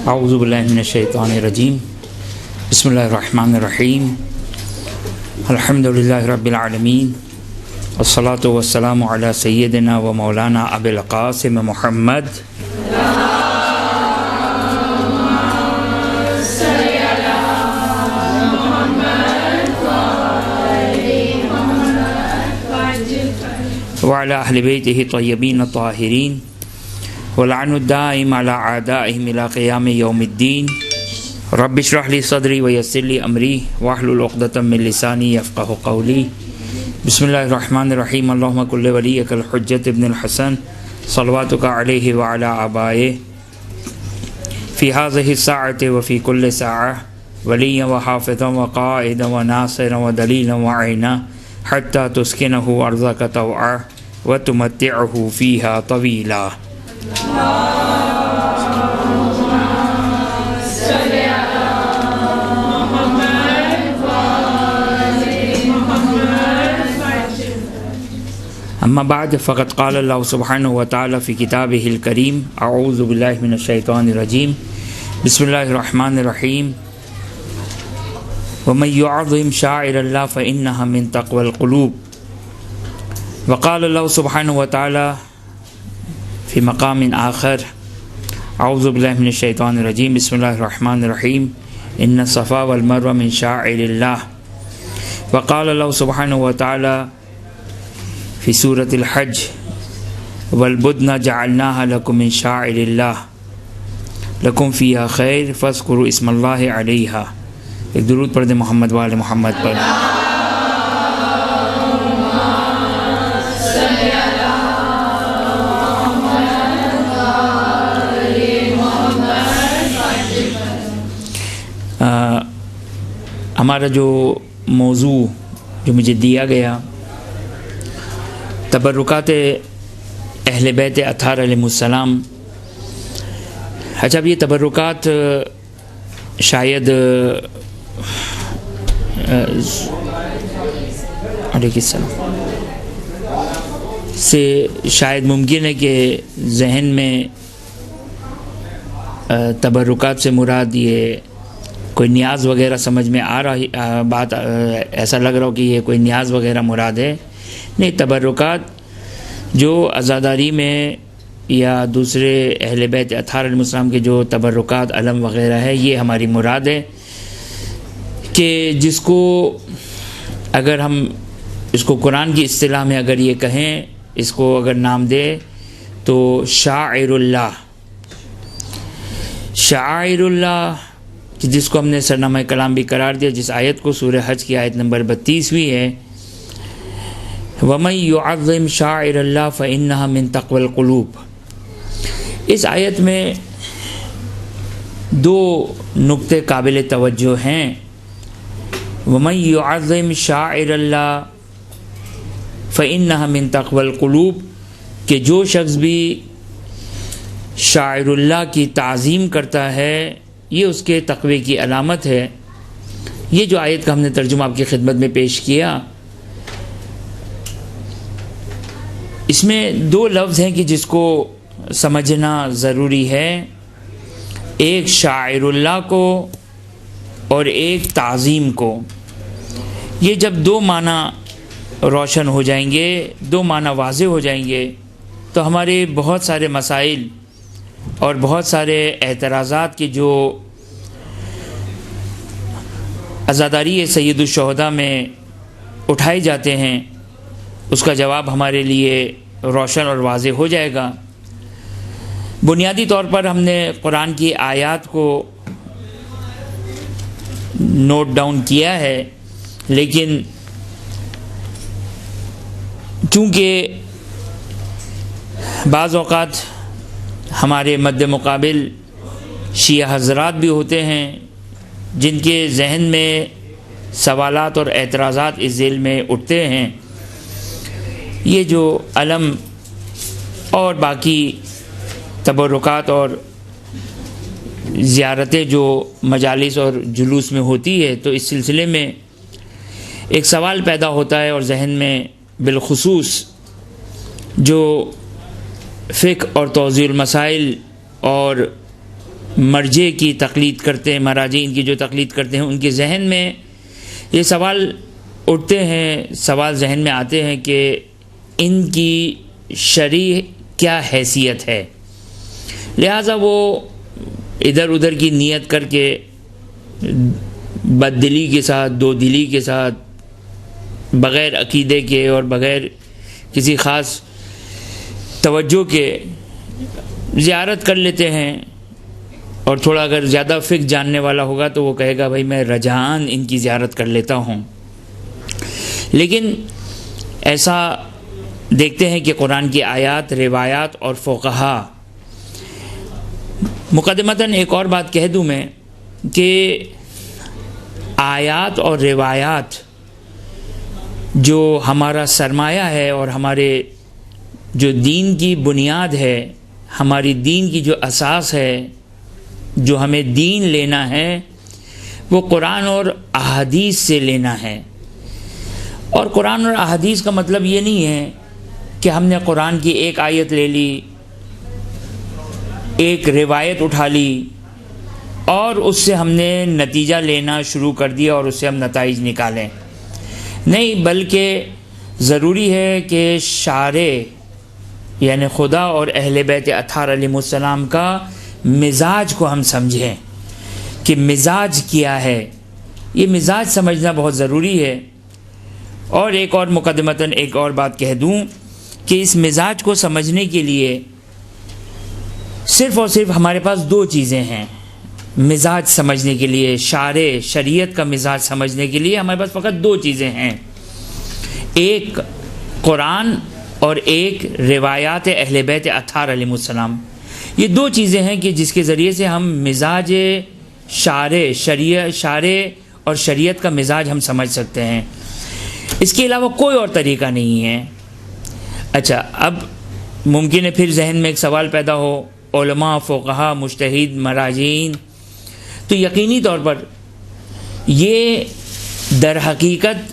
اعوذ باللہ من الشیطان الرجیم بسم اللہ الرحمن الرحیم الحمد للہ رب العالمین والصلاة والسلام علی سیدنا و مولانا ابی القاسم محمد وعلى اہل بیتہ الطیبین الطاہرین ولعن الدائم علی اعدائہم الی قیام یوم الدین رب اشرح لی صدری ویسر لی امری واحلل عقدۃ من لسانی یفقہوا قولی بسم اللہ الرحمن الرحیم اللہم کل ولیک الحجۃ ابن الحسن صلواتک علیہ وعلی آبائہ فی ہذہ الساعۃ وفی کل ساعہ ولیا وحافظا وقائدا وناصرا ودلیلا وعینا حتی تسکنہ ارضک طوعا وتمتعہ فیہا طویلا. اما بعد فقد قال اللہ سبحانہ وتعالی فی کتابہ الکریم اعوذ باللہ من الشیطان الرجیم بسم اللہ الرحمن الرحیم ومن يعظم شعائر اللہ فإنها من تقوى القلوب. وقال اللہ سبحانہ وتعالی فی مقام آخر اعوذ باللہ من الشیطان الرجیم بسم اللہ الرحمن الرحیم ان الصفا والمروہ من شعائر اللہ. وقال اللہ سبحانہ وتعالی فی سورۃ الحج والبدن جعلناها لکم من شعائر اللہ لکم فیہا خیر فاذکروا اسم اللہ علیہا. ایک درود پڑھ دیں محمد وآل محمد پر. ہمارا جو موضوع جو مجھے دیا گیا تبرکات اہل بیت اطہار علیہ السلام. اچھا اب یہ تبرکات شاید علیہ السلام سے شاید ممکن ہے کہ ذہن میں تبرکات سے مراد یہ کوئی نیاز وغیرہ سمجھ میں آ رہا بات ایسا لگ رہا ہو کہ یہ کوئی نیاز وغیرہ مراد ہے. نہیں، تبرکات جو عزاداری میں یا دوسرے اہل بیت اطہار علیہ السلام کے جو تبرکات علم وغیرہ ہے یہ ہماری مراد ہے کہ جس کو اگر ہم اس کو قرآن کی اصطلاح میں اگر یہ کہیں، اس کو اگر نام دے تو شاعر اللہ. شاعر اللہ جس کو ہم نے سرنامہ کلام بھی قرار دیا، جس آیت کو سورہ حج کی آیت نمبر 32 ہے وَمَن يُعَظِّمْ شَعَائِرَ اللَّهِ فَإِنَّهَا مِن تَقْوَى الْقُلُوبِ. اس آیت میں دو نقطے قابل توجہ ہیں. وَمَن يُعَظِّمْ شَعَائِرَ اللَّهِ فَإِنَّهَا مِن تَقْوَى الْقُلُوبِ کہ جو شخص بھی شاعر اللہ کی تعظیم کرتا ہے یہ اس کے تقوی کی علامت ہے. یہ جو آیت کا ہم نے ترجمہ آپ کی خدمت میں پیش کیا، اس میں دو لفظ ہیں کہ جس کو سمجھنا ضروری ہے. ایک شاعر اللہ کو اور ایک تعظیم کو. یہ جب دو معنی روشن ہو جائیں گے، دو معنی واضح ہو جائیں گے تو ہمارے بہت سارے مسائل اور بہت سارے اعتراضات کے جو عزاداری سید الشہداء میں اٹھائے جاتے ہیں اس کا جواب ہمارے لیے روشن اور واضح ہو جائے گا. بنیادی طور پر ہم نے قرآن کی آیات کو نوٹ ڈاؤن کیا ہے، لیکن چونکہ بعض اوقات ہمارے مد مقابل شیعہ حضرات بھی ہوتے ہیں جن کے ذہن میں سوالات اور اعتراضات اس ذیل میں اٹھتے ہیں. یہ جو علم اور باقی تبرکات اور زیارتیں جو مجالس اور جلوس میں ہوتی ہے تو اس سلسلے میں ایک سوال پیدا ہوتا ہے اور ذہن میں بالخصوص جو فقہ اور توضیح المسائل اور مرجع کی تقلید کرتے ہیں، مراجعین کی جو تقلید کرتے ہیں، ان کے ذہن میں یہ سوال اٹھتے ہیں، سوال ذہن میں آتے ہیں کہ ان کی شرعی کیا حیثیت ہے، لہٰذا وہ ادھر ادھر کی نیت کر کے بد دلی کے ساتھ، دو دلی کے ساتھ، بغیر عقیدے کے اور بغیر کسی خاص توجہ کے زیارت کر لیتے ہیں، اور تھوڑا اگر زیادہ فقہ جاننے والا ہوگا تو وہ کہے گا بھائی میں رجعان ان کی زیارت کر لیتا ہوں۔ لیکن ایسا دیکھتے ہیں کہ قرآن کی آیات، روایات اور فقہا، مقدمتاً ایک اور بات کہہ دوں میں کہ آیات اور روایات جو ہمارا سرمایہ ہے اور ہمارے جو دین کی بنیاد ہے، ہماری دین کی جو اساس ہے، جو ہمیں دین لینا ہے، وہ قرآن اور احادیث سے لینا ہے۔ اور قرآن اور احادیث کا مطلب یہ نہیں ہے کہ ہم نے قرآن کی ایک آیت لے لی، ایک روایت اٹھا لی اور اس سے ہم نے نتیجہ لینا شروع کر دیا اور اس سے ہم نتائج نکالیں۔ نہیں، بلکہ ضروری ہے کہ شارع یعنی خدا اور اہل بیت اطہار علیہم السلام کا مزاج کو ہم سمجھیں کہ مزاج کیا ہے، یہ مزاج سمجھنا بہت ضروری ہے۔ اور ایک اور مقدمتاً ایک اور بات کہہ دوں کہ اس مزاج کو سمجھنے کے لیے صرف اور صرف ہمارے پاس دو چیزیں ہیں۔ مزاج سمجھنے کے لیے، شریعت کا مزاج سمجھنے کے لیے ہمارے پاس فقط دو چیزیں ہیں، ایک قرآن اور ایک روایات اہل بیت اطہار علیہم السلام۔ یہ دو چیزیں ہیں کہ جس کے ذریعے سے ہم مزاج شارع اور شریعت کا مزاج ہم سمجھ سکتے ہیں، اس کے علاوہ کوئی اور طریقہ نہیں ہے۔ اچھا، اب ممکن ہے پھر ذہن میں ایک سوال پیدا ہو، علماء، فقہا، مجتہد، مراجعین، تو یقینی طور پر یہ در حقیقت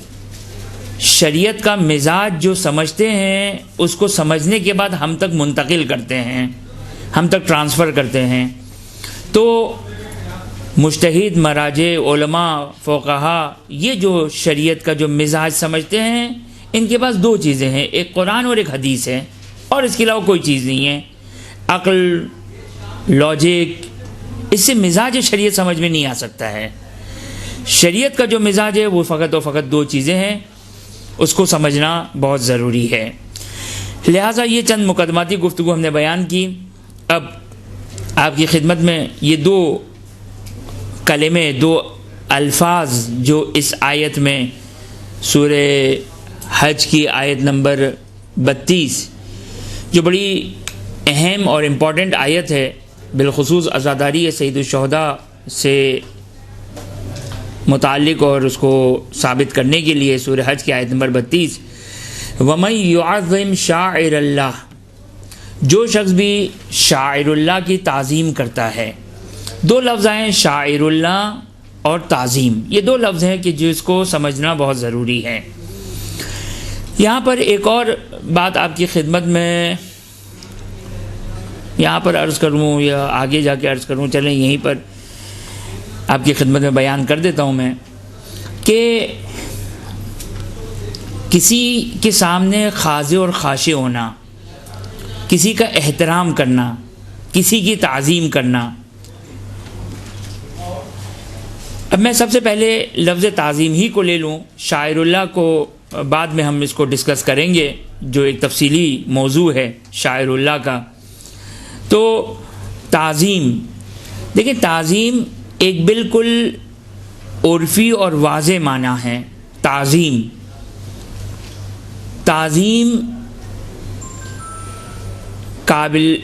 شریعت کا مزاج جو سمجھتے ہیں اس کو سمجھنے کے بعد ہم تک منتقل کرتے ہیں، ہم تک ٹرانسفر کرتے ہیں۔ تو مجتہد، مراجع، علماء، فقہا، یہ جو شریعت کا جو مزاج سمجھتے ہیں، ان کے پاس دو چیزیں ہیں، ایک قرآن اور ایک حدیث ہے، اور اس کے علاوہ کوئی چیز نہیں ہے۔ عقل، لاجک، اس سے مزاج شریعت سمجھ میں نہیں آ سکتا ہے۔ شریعت کا جو مزاج ہے وہ فقط اور فقط دو چیزیں ہیں، اس کو سمجھنا بہت ضروری ہے۔ لہٰذا یہ چند مقدماتی گفتگو ہم نے بیان کی۔ اب آپ کی خدمت میں یہ دو کلمے، دو الفاظ جو اس آیت میں سورہ حج کی آیت نمبر 32 جو بڑی اہم اور امپورٹنٹ آیت ہے، بالخصوص عزاداری سید الشہداء سے متعلق اور اس کو ثابت کرنے کے لیے، سورہ حج کی آیت نمبر 32، وَمَن يُعَظِّمْ شَاعِرَ اللَّهِ، جو شخص بھی شاعر اللہ کی تعظیم کرتا ہے۔ دو لفظ ہیں، شاعر اللہ اور تعظیم، یہ دو لفظ ہیں کہ جس کو سمجھنا بہت ضروری ہے۔ یہاں پر ایک اور بات آپ کی خدمت میں یہاں پر عرض کروں یا آگے جا کے عرض کروں، چلیں یہیں پر آپ کی خدمت میں بیان کر دیتا ہوں میں، کہ کسی کے سامنے خاضع اور خاشع ہونا، کسی کا احترام کرنا، کسی کی تعظیم کرنا۔ اب میں سب سے پہلے لفظ تعظیم ہی کو لے لوں، شاعر اللہ کو بعد میں ہم اس کو ڈسکس کریں گے، جو ایک تفصیلی موضوع ہے شاعر اللہ کا۔ تو تعظیم، دیکھیں تعظیم ایک بالکل عرفی اور واضح معنی ہے۔ تعظیم قابل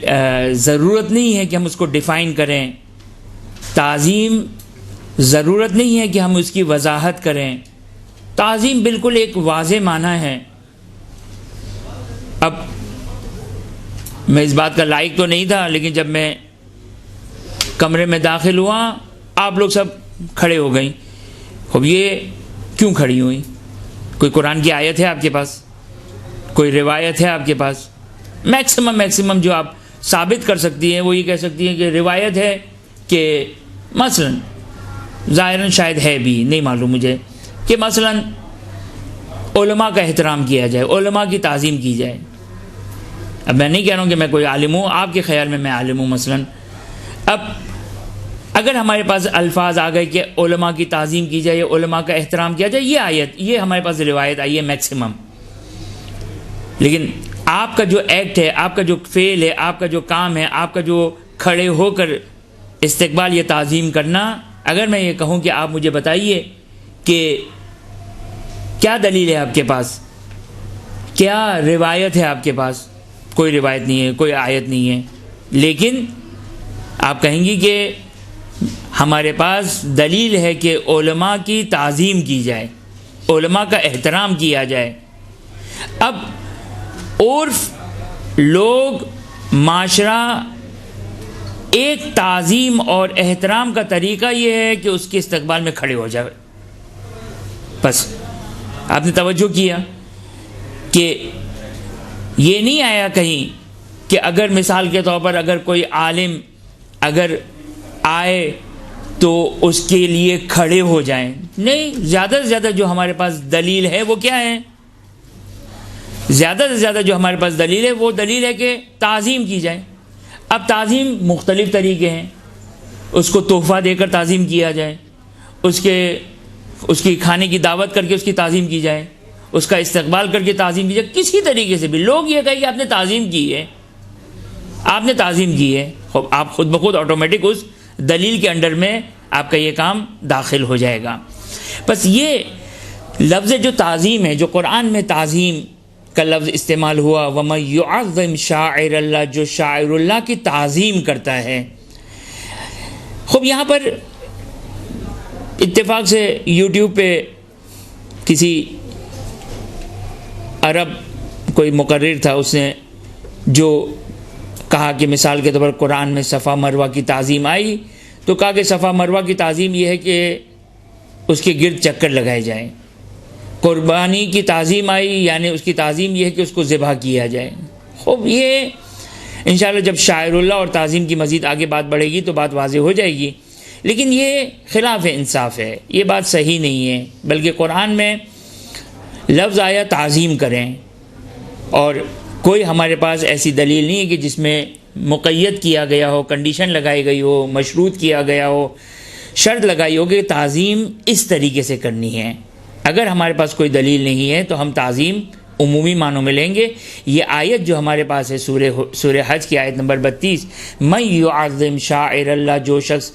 ضرورت نہیں ہے کہ ہم اس کو ڈیفائن کریں، تعظیم ضرورت نہیں ہے کہ ہم اس کی وضاحت کریں، تعظیم بالکل ایک واضح معنی ہے۔ اب میں اس بات کا لائق تو نہیں تھا، لیکن جب میں کمرے میں داخل ہوا آپ لوگ سب کھڑے ہو گئیں۔ اب یہ کیوں کھڑی ہوئی؟ کوئی قرآن کی آیت ہے آپ کے پاس؟ کوئی روایت ہے آپ کے پاس؟ میکسیمم جو آپ ثابت کر سکتی ہیں وہ یہ کہہ سکتی ہیں کہ روایت ہے کہ مثلا ظاہراً شاید ہے بھی نہیں معلوم مجھے کہ مثلا علماء کا احترام کیا جائے، علماء کی تعظیم کی جائے. اب میں نہیں کہہ رہا ہوں کہ میں کوئی عالم ہوں، آپ کے خیال میں عالم ہوں مثلا. اب اگر ہمارے پاس الفاظ آ گئے کہ علماء کی تعظیم کی جائے، علماء کا احترام کیا جائے، یہ آیت، یہ ہمارے پاس روایت آئی ہے میکسیمم. لیکن آپ کا جو ایکٹ ہے، آپ کا جو فعل ہے، آپ کا جو کام ہے، آپ کا جو کھڑے ہو کر استقبال یا تعظیم کرنا، اگر میں یہ کہوں کہ آپ مجھے بتائیے کہ کیا دلیل ہے آپ کے پاس، کیا روایت ہے آپ کے پاس، کوئی روایت نہیں ہے، کوئی آیت نہیں ہے. لیکن آپ کہیں گی کہ ہمارے پاس دلیل ہے کہ علماء کی تعظیم کی جائے، علماء کا احترام کیا جائے. اب عرف، لوگ، معاشرہ، ایک تعظیم اور احترام کا طریقہ یہ ہے کہ اس کے استقبال میں کھڑے ہو جائے. بس آپ نے توجہ کیا کہ یہ نہیں آیا کہیں کہ اگر مثال کے طور پر اگر کوئی عالم اگر آئے تو اس کے لیے کھڑے ہو جائیں. نہیں، زیادہ سے زیادہ جو ہمارے پاس دلیل ہے وہ کیا ہے؟ زیادہ سے زیادہ جو ہمارے پاس دلیل ہے وہ دلیل ہے کہ تعظیم کی جائے. اب تعظیم مختلف طریقے ہیں. اس کو تحفہ دے کر تعظیم کیا جائے، اس کی کھانے کی دعوت کر کے اس کی تعظیم کی جائے، اس کا استقبال کر کے تعظیم کی جائے. کسی طریقے سے بھی لوگ یہ کہیں کہ آپ نے تعظیم کی ہے، آپ نے تعظیم کی ہے، آپ خود بخود آٹومیٹک اس دلیل کے انڈر میں آپ کا یہ کام داخل ہو جائے گا. بس یہ لفظ جو تعظیم ہے، جو قرآن میں تعظیم کا لفظ استعمال ہوا، وَمَن يُعَظِّمْ شَاعِرَ اللَّهِ، جو شاعر اللہ کی تعظیم کرتا ہے. خوب یہاں پر اتفاق سے یوٹیوب پہ کسی عرب کوئی مقرر تھا، اس نے جو کہا کہ مثال کے طور پر قرآن میں صفا مروہ کی تعظیم آئی تو کہا کہ صفا مروہ کی تعظیم یہ ہے کہ اس کے گرد چکر لگائے جائیں. قربانی کی تعظیم آئی یعنی اس کی تعظیم یہ ہے کہ اس کو ذبح کیا جائے. خوب یہ انشاءاللہ جب شاعر اللہ اور تعظیم کی مزید آگے بات بڑھے گی تو بات واضح ہو جائے گی. لیکن یہ خلاف انصاف ہے، یہ بات صحیح نہیں ہے. بلکہ قرآن میں لفظ آیا تعظیم کریں، اور کوئی ہمارے پاس ایسی دلیل نہیں ہے کہ جس میں مقید کیا گیا ہو، کنڈیشن لگائی گئی ہو، مشروط کیا گیا ہو، شرط لگائی ہو کہ تعظیم اس طریقے سے کرنی ہے. اگر ہمارے پاس کوئی دلیل نہیں ہے تو ہم تعظیم عمومی معنوں میں لیں گے. یہ آیت جو ہمارے پاس ہے سورہ حج کی آیت نمبر 32، من یعظم شاعر اللہ، جو شخص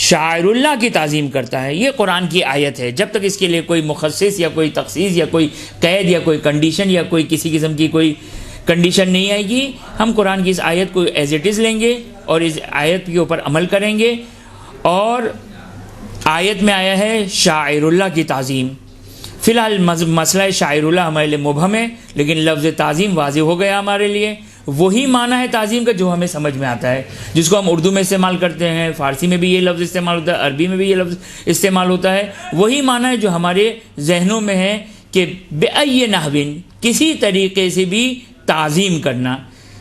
شاعر اللہ کی تعظیم کرتا ہے، یہ قرآن کی آیت ہے. جب تک اس کے لیے کوئی مخصص یا کوئی تخصیص یا کوئی قید یا کوئی کنڈیشن یا کوئی کسی قسم کی کوئی کنڈیشن نہیں آئے گی، ہم قرآن کی اس آیت کو ایز اٹ از لیں گے اور اس آیت کے اوپر عمل کریں گے. اور آیت میں آیا ہے شاعر اللہ کی تعظیم. فی الحال مسئلہ شاعر اللہ ہمارے لیے مبہم ہے، لیکن لفظ تعظیم واضح ہو گیا ہمارے لیے. وہی معنی ہے تعظیم کا جو ہمیں سمجھ میں آتا ہے، جس کو ہم اردو میں استعمال کرتے ہیں، فارسی میں بھی یہ لفظ استعمال ہوتا ہے، عربی میں بھی یہ لفظ استعمال ہوتا ہے. وہی معنی ہے جو ہمارے ذہنوں میں ہے کہ بِأَيِّ نَحْوٍ، کسی طریقے سے بھی تعظیم کرنا،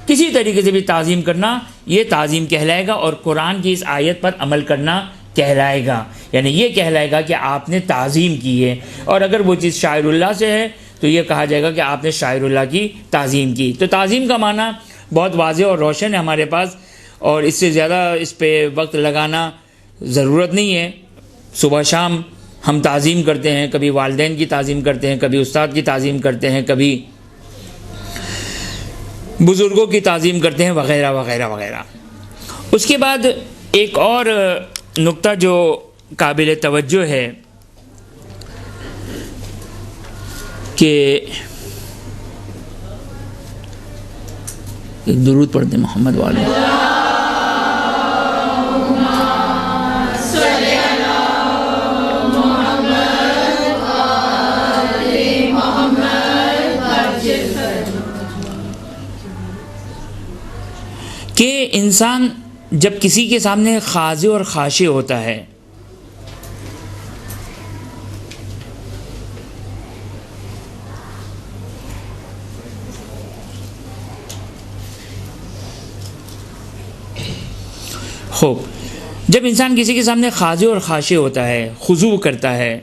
کسی طریقے سے بھی تعظیم کرنا، یہ تعظیم کہلائے گا. اور قرآن کی اس آیت پر عمل کرنا کہلائے گا، یعنی یہ کہلائے گا کہ آپ نے تعظیم کی ہے. اور اگر وہ چیز شاعر اللہ سے ہے تو یہ کہا جائے گا کہ آپ نے شاعر اللہ کی تعظیم کی. تو تعظیم کا معنی بہت واضح اور روشن ہے ہمارے پاس، اور اس سے زیادہ اس پہ وقت لگانا ضرورت نہیں ہے. صبح شام ہم تعظیم کرتے ہیں، کبھی والدین کی تعظیم کرتے ہیں، کبھی استاد کی تعظیم کرتے ہیں، کبھی بزرگوں کی تعظیم کرتے ہیں، وغیرہ وغیرہ وغیرہ. اس کے بعد ایک اور نقطہ جو قابل توجہ ہے کہ ایک درود پڑھتے ہیں محمد والے. کہ انسان جب کسی کے سامنے خاضع اور خاشع ہوتا ہے جب انسان کسی کے سامنے خاضع اور خاشع ہوتا ہے، خضوع کرتا ہے،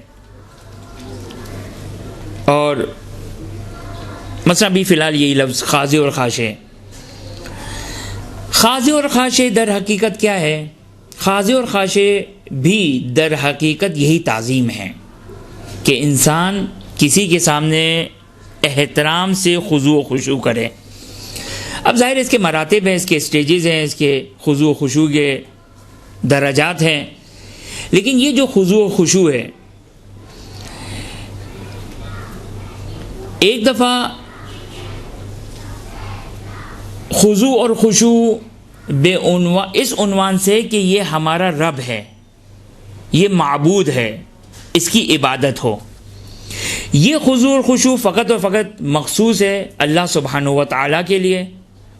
اور مثلا ابھی فی الحال یہی لفظ خاضع اور خاشع، خاضع اور خاشع در حقیقت کیا ہے؟ خاضع اور خاشع بھی در حقیقت یہی تعظیم ہے کہ انسان کسی کے سامنے احترام سے خضوع و خشوع کرے۔ اب ظاہر ہے اس کے مراتب ہیں، اس کے اسٹیجز ہیں، اس کے خضوع و خشوع کے درجات ہیں، لیکن یہ جو خضوع و خشوع ہے، ایک دفعہ خضوع اور خشوع اس عنوان سے کہ یہ ہمارا رب ہے، یہ معبود ہے، اس کی عبادت ہو، یہ خضوع اور خشوع فقط اور فقط مخصوص ہے اللہ سبحانہ و تعالیٰ کے لیے،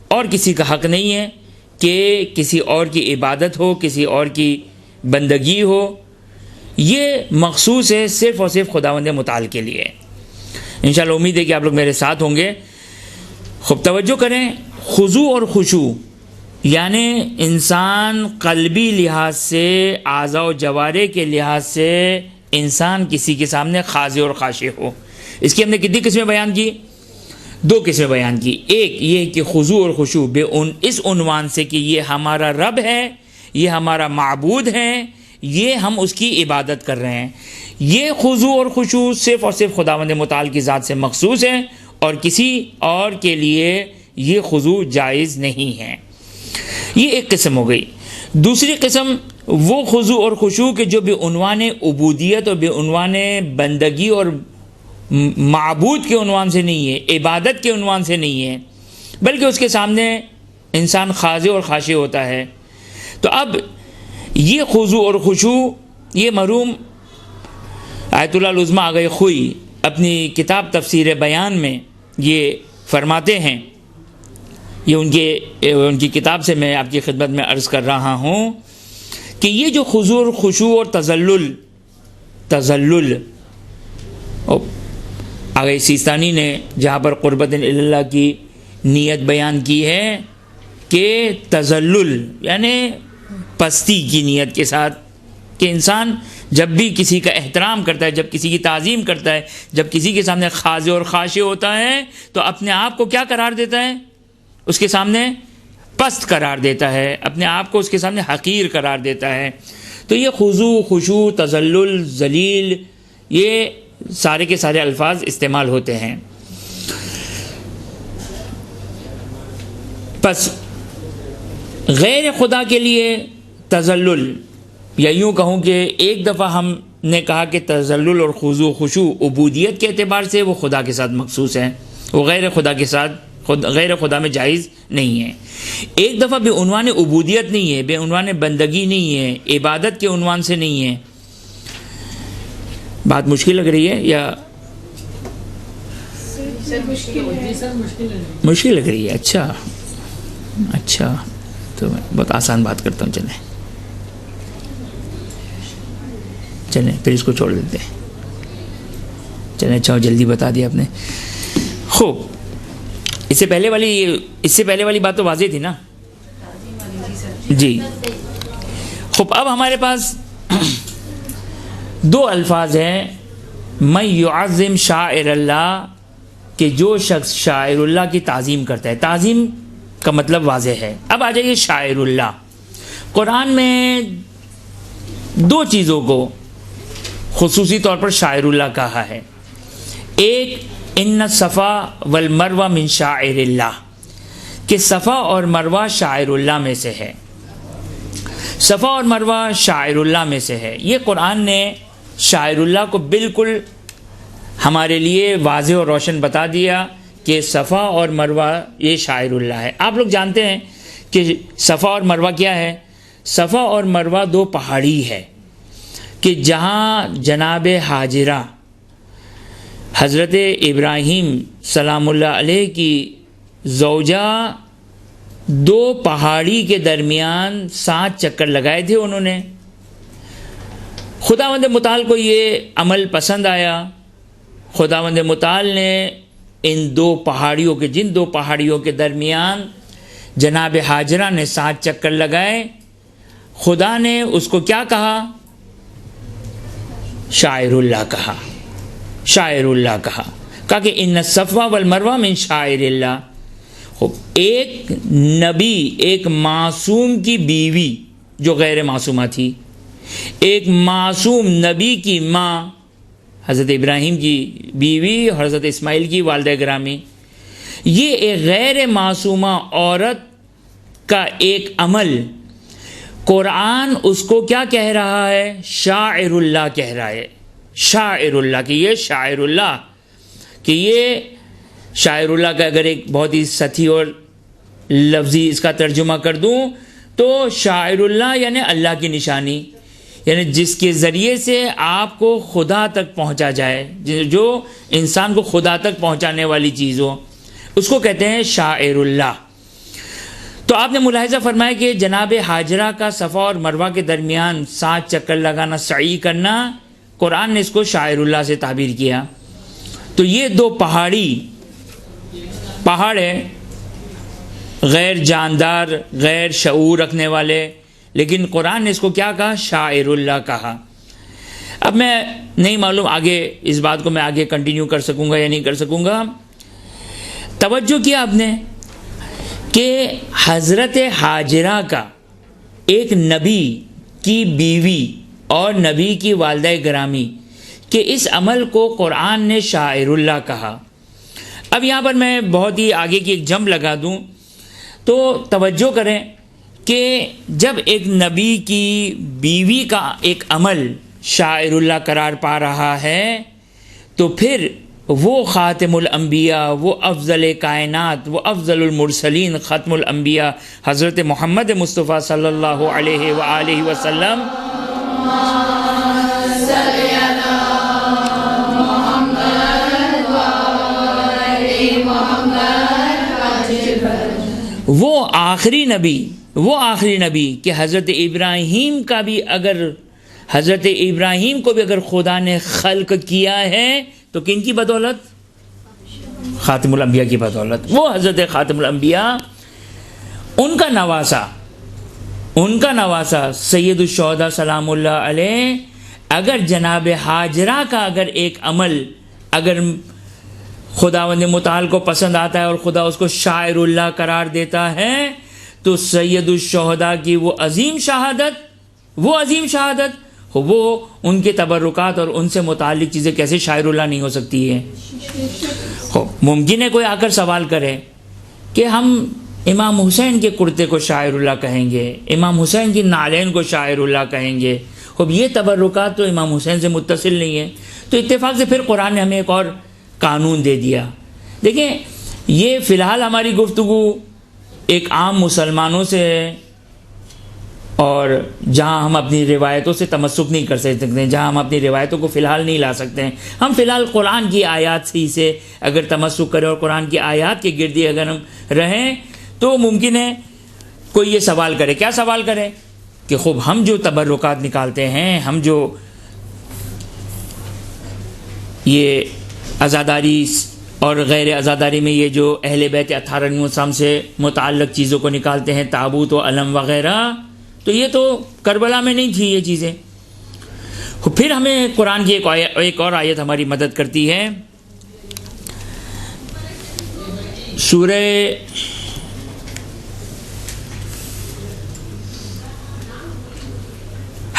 اور کسی کا حق نہیں ہے کہ کسی اور کی عبادت ہو، کسی اور کی بندگی ہو، یہ مخصوص ہے صرف اور صرف خداوند متعال کے لیے۔ انشاءاللہ امید ہے کہ آپ لوگ میرے ساتھ ہوں گے۔ خوب توجہ کریں، خضوع اور خشوع یعنی انسان قلبی لحاظ سے، اعضاء و جوارح کے لحاظ سے انسان کسی کے سامنے خاضع اور خاشع ہو۔ اس کی ہم نے کتنی قسمیں بیان کی؟ 2 قسمیں بیان کی۔ ایک یہ کہ خضوع اور خشوع اس عنوان سے کہ یہ ہمارا رب ہے، یہ ہمارا معبود ہے، یہ ہم اس کی عبادت کر رہے ہیں، یہ خضوع اور خشوع صرف اور صرف خداوند متعال کی ذات سے مخصوص ہے، اور کسی اور کے لیے یہ خضوع جائز نہیں ہے۔ یہ ایک قسم ہو گئی۔ دوسری قسم وہ خضوع اور خشوع کے جو بعنوان عبودیت اور بعنوان بندگی اور معبود کے عنوان سے نہیں ہے، عبادت کے عنوان سے نہیں ہے، بلکہ اس کے سامنے انسان خاضع اور خاشع ہوتا ہے۔ تو اب یہ خضوع اور خشوع، یہ مرحوم آیت اللہ العظمیٰ آغا خوئی اپنی کتاب تفسیر بیان میں یہ فرماتے ہیں، یہ ان کی کتاب سے میں آپ کی خدمت میں عرض کر رہا ہوں کہ یہ جو خضوع اور خشوع اور تذلل آغا سیستانی نے جہاں پر قربت اللہ کی نیت بیان کی ہے کہ تذلل یعنی پستی کی نیت کے ساتھ، کہ انسان جب بھی کسی کا احترام کرتا ہے، جب کسی کی تعظیم کرتا ہے، جب کسی کے سامنے خاضع اور خاشع ہوتا ہے، تو اپنے آپ کو کیا قرار دیتا ہے؟ اس کے سامنے پست قرار دیتا ہے، اپنے آپ کو اس کے سامنے حقیر قرار دیتا ہے۔ تو یہ خضوع، خشوع، تذلل، ذلیل، یہ سارے کے سارے الفاظ استعمال ہوتے ہیں۔ پس غیر خدا کے لیے تذلل، یا یوں کہوں کہ ایک دفعہ ہم نے کہا کہ تذلل اور خضوع خشوع عبودیت کے اعتبار سے وہ خدا کے ساتھ مخصوص ہے، وہ غیر خدا کے ساتھ غیر خدا میں جائز نہیں ہے۔ ایک دفعہ بے عنوان عبودیت نہیں ہے، بے عنوان بندگی نہیں ہے، عبادت کے عنوان سے نہیں ہے۔ بات مشکل لگ رہی ہے یا مشکل لگ رہی ہے؟ اچھا تو میں بہت آسان بات کرتا ہوں، چلیں پھر اس کو چھوڑ دیتے ہیں۔ چلیں اچھا جلدی بتا دیا آپ نے۔ خوب، اس سے پہلے والی بات تو واضح تھی نا جی۔ خوب، اب ہمارے پاس 2 الفاظ ہیں، من یعظم شاعر اللہ، کہ جو شخص شاعر اللہ کی تعظیم کرتا ہے۔ تعظیم کا مطلب واضح ہے۔ اب آ جائیے شاعر اللہ۔ قرآن میں 2 چیزوں کو خصوصی طور پر شاعر اللہ کہا ہے۔ ایک، ان الصفا والمروہ من شاعر اللہ، کہ صفا اور مروہ شاعر اللہ میں سے ہے، صفا اور مروہ شاعر اللہ میں سے ہے۔ یہ قرآن نے شاعر اللہ کو بالکل ہمارے لیے واضح اور روشن بتا دیا کہ صفا اور مروہ یہ شاعر اللہ ہے۔ آپ لوگ جانتے ہیں کہ صفا اور مروہ کیا ہے؟ صفا اور مروہ 2 پہاڑی ہے کہ جہاں جناب حاجرہ حضرت ابراہیم سلام اللہ علیہ کی زوجہ 2 پہاڑی کے درمیان 7 چکر لگائے تھے انہوں نے۔ خداوند متعال کو یہ عمل پسند آیا۔ خداوند متعال نے ان 2 پہاڑیوں کے جن 2 پہاڑیوں کے درمیان جناب حاجرہ نے 7 چکر لگائے، خدا نے اس کو کیا کہا؟ شاعر اللہ کہا، شاعر اللہ کہا کہ ان الصفا والمروہ من شاعر اللہ۔ ایک نبی، ایک معصوم کی بیوی جو غیر معصومہ تھی، ایک معصوم نبی کی ماں حضرت ابراہیم کی بیوی اور حضرت اسماعیل کی والدہ گرامی، یہ ایک غیر معصومہ عورت کا ایک عمل قرآن اس کو کیا کہہ رہا ہے؟ شاعر اللہ کہہ رہا ہے، شاعر اللہ، کہ یہ شاعر اللہ، کہ یہ شاعر اللہ کا اگر ایک بہت ہی سطحی اور لفظی اس کا ترجمہ کر دوں تو شاعر اللہ یعنی اللہ کی نشانی، یعنی جس کے ذریعے سے آپ کو خدا تک پہنچا جائے، جو انسان کو خدا تک پہنچانے والی چیز ہو، اس کو کہتے ہیں شاعر اللہ۔ تو آپ نے ملاحظہ فرمایا کہ جناب حاجرہ کا صفا اور مروہ کے درمیان 7 چکر لگانا، سعی کرنا، قرآن نے اس کو شاعر اللہ سے تعبیر کیا۔ تو یہ 2 پہاڑ ہیں، غیر جاندار، غیر شعور رکھنے والے، لیکن قرآن نے اس کو کیا کہا؟ شاعر اللہ کہا۔ اب میں نہیں معلوم آگے اس بات کو میں آگے کنٹینیو کر سکوں گا یا نہیں کر سکوں گا۔ توجہ کیا آپ نے کہ حضرت حاجرہ کا ایک نبی کی بیوی اور نبی کی والدہ گرامی کہ اس عمل کو قرآن نے شاعر اللہ کہا۔ اب یہاں پر میں بہت ہی آگے کی ایک جمپ لگا دوں تو توجہ کریں کہ جب ایک نبی کی بیوی کا ایک عمل شاعر اللہ قرار پا رہا ہے تو پھر وہ خاتم الانبیاء، وہ افضل کائنات، وہ افضل المرسلین، ختم الانبیاء حضرت محمد مصطفیٰ صلی اللہ علیہ وآلہ وسلم وہ آخری نبی کہ حضرت ابراہیم کا بھی حضرت ابراہیم کو بھی اگر خدا نے خلق کیا ہے تو کن کی بدولت؟ خاتم الانبیاء کی بدولت۔ وہ حضرت خاتم الانبیاء، ان کا نواسا سید الشہداء سلام اللہ علیہ، اگر جناب حاجرہ کا اگر ایک عمل اگر خداوند متعال کو پسند آتا ہے اور خدا اس کو شاعر اللہ قرار دیتا ہے تو سید الشہداء کی وہ عظیم شہادت وہ ان کے تبرکات اور ان سے متعلق چیزیں کیسے شاعر اللہ نہیں ہو سکتی ہے؟ ممکن ہے کوئی آ کر سوال کرے کہ ہم امام حسین کے کرتے کو شاعر اللہ کہیں گے، امام حسین کی نعلین کو شاعر اللہ کہیں گے، خب یہ تبرکات تو امام حسین سے متصل نہیں ہے۔ تو اتفاق سے پھر قرآن نے ہمیں ایک اور قانون دے دیا۔ دیکھیں یہ فی الحال ہماری گفتگو ایک عام مسلمانوں سے ہے، اور جہاں ہم اپنی روایتوں سے تمسک نہیں کر سکتے، جہاں ہم اپنی روایتوں کو فی الحال نہیں لا سکتے ہیں، ہم فی الحال قرآن کی آیات سے اگر تمسک کریں اور قرآن کی آیات کے گردی اگر ہم رہیں تو ممکن ہے کوئی یہ سوال کرے، کیا سوال کرے کہ خوب ہم جو تبرکات نکالتے ہیں، ہم جو یہ عزاداری اور غیر عزاداری میں یہ جو اہل بیت اطہار سے متعلق چیزوں کو نکالتے ہیں، تابوت و علم وغیرہ، تو یہ تو کربلا میں نہیں تھی یہ چیزیں۔ پھر ہمیں قرآن کی ایک اور آیت ہماری مدد کرتی ہے، سورہ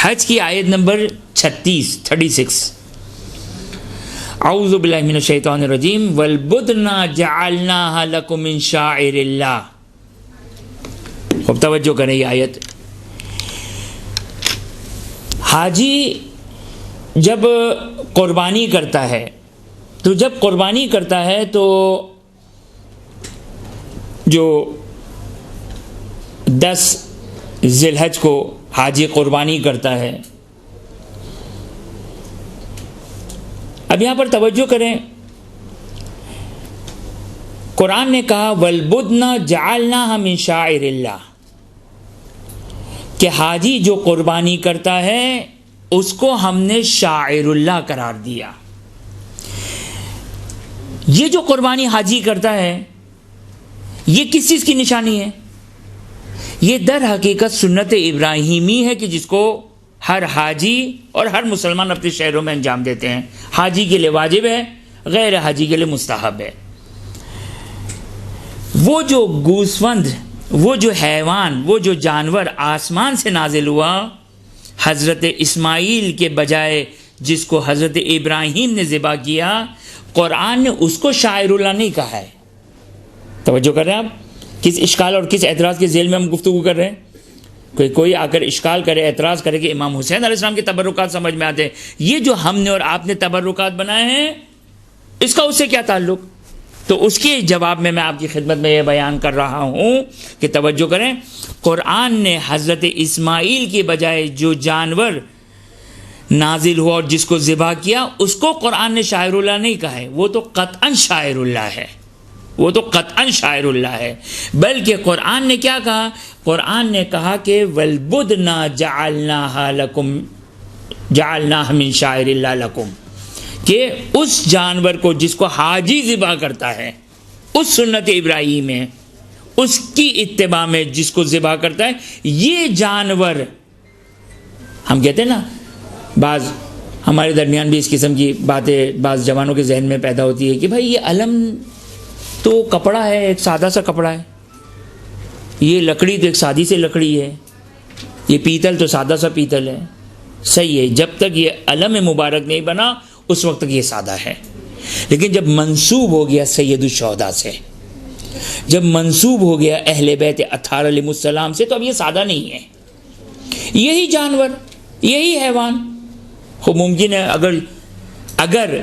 حج کی آیت نمبر 36 اعوذ باللہ من الشیطان الرجیم والبدن جعلناها لکم من شاعر اللہ۔ خوب توجہ کریں یہ آیت۔ حاجی جب قربانی کرتا ہے تو جو 10 ذی الحج کو حاجی قربانی کرتا ہے، اب یہاں پر توجہ کریں، قرآن نے کہا والبدن جعلناها من شاعر اللہ، کہ حاجی جو قربانی کرتا ہے اس کو ہم نے شاعر اللہ قرار دیا۔ یہ جو قربانی حاجی کرتا ہے یہ کس چیز کی نشانی ہے؟ یہ در حقیقت سنت ابراہیمی ہے کہ جس کو ہر حاجی اور ہر مسلمان اپنے شہروں میں انجام دیتے ہیں. حاجی کے لیے واجب ہے، غیر حاجی کے لیے مستحب ہے. وہ جو گوسفند، وہ جو حیوان، وہ جو جانور آسمان سے نازل ہوا حضرت اسماعیل کے بجائے جس کو حضرت ابراہیم نے ذبح کیا، قرآن نے اس کو شاعر اللہ نہیں کہا ہے. توجہ کر رہے ہیں آپ؟ کس اشکال اور کس اعتراض کے ذیل میں ہم گفتگو کر رہے ہیں؟ کوئی آ کر اشکال کرے، اعتراض کرے کہ امام حسین علیہ السلام کے تبرکات سمجھ میں آتے ہیں. یہ جو ہم نے اور آپ نے تبرکات بنائے ہیں، اس کا اس سے کیا تعلق؟ تو اس کے جواب میں آپ کی خدمت میں یہ بیان کر رہا ہوں کہ توجہ کریں، قرآن نے حضرت اسماعیل کے بجائے جو جانور نازل ہوا اور جس کو ذبح کیا، اس کو قرآن نے شاعر اللہ نہیں کہا ہے. وہ تو قطعاً شاعر اللہ ہے، وہ تو قطعاً شاعر اللہ ہے. بلکہ قرآن نے کیا کہا؟ قرآن نے کہا کہ وَالْبُدْنَا جَعَلْنَاهَا لَكُمْ جَعَلْنَاهَا مِنْ شَاعِرِ اللَّهِ لَكُمْ، کہ اس جانور کو جس کو حاجی ذبح کرتا ہے، اس سنت ابراہیم میں، اس کی اتباع میں جس کو ذبح کرتا ہے، یہ جانور، ہم کہتے ہیں نا، بعض ہمارے درمیان بھی اس قسم کی باتیں بعض جوانوں کے ذہن میں پیدا ہوتی ہے کہ بھائی یہ علم تو کپڑا ہے، ایک سادہ سا کپڑا ہے، یہ لکڑی تو ایک سادی سی لکڑی ہے، یہ پیتل تو سادہ سا پیتل ہے. صحیح ہے، جب تک یہ علم مبارک نہیں بنا اس وقت تک یہ سادہ ہے. لیکن جب منسوب ہو گیا سید الشہداء سے، جب منسوب ہو گیا اہل بیت اطہار علیہ السلام سے، تو اب یہ سادہ نہیں ہے. یہی جانور، یہی حیوان، خوب ممکن ہے اگر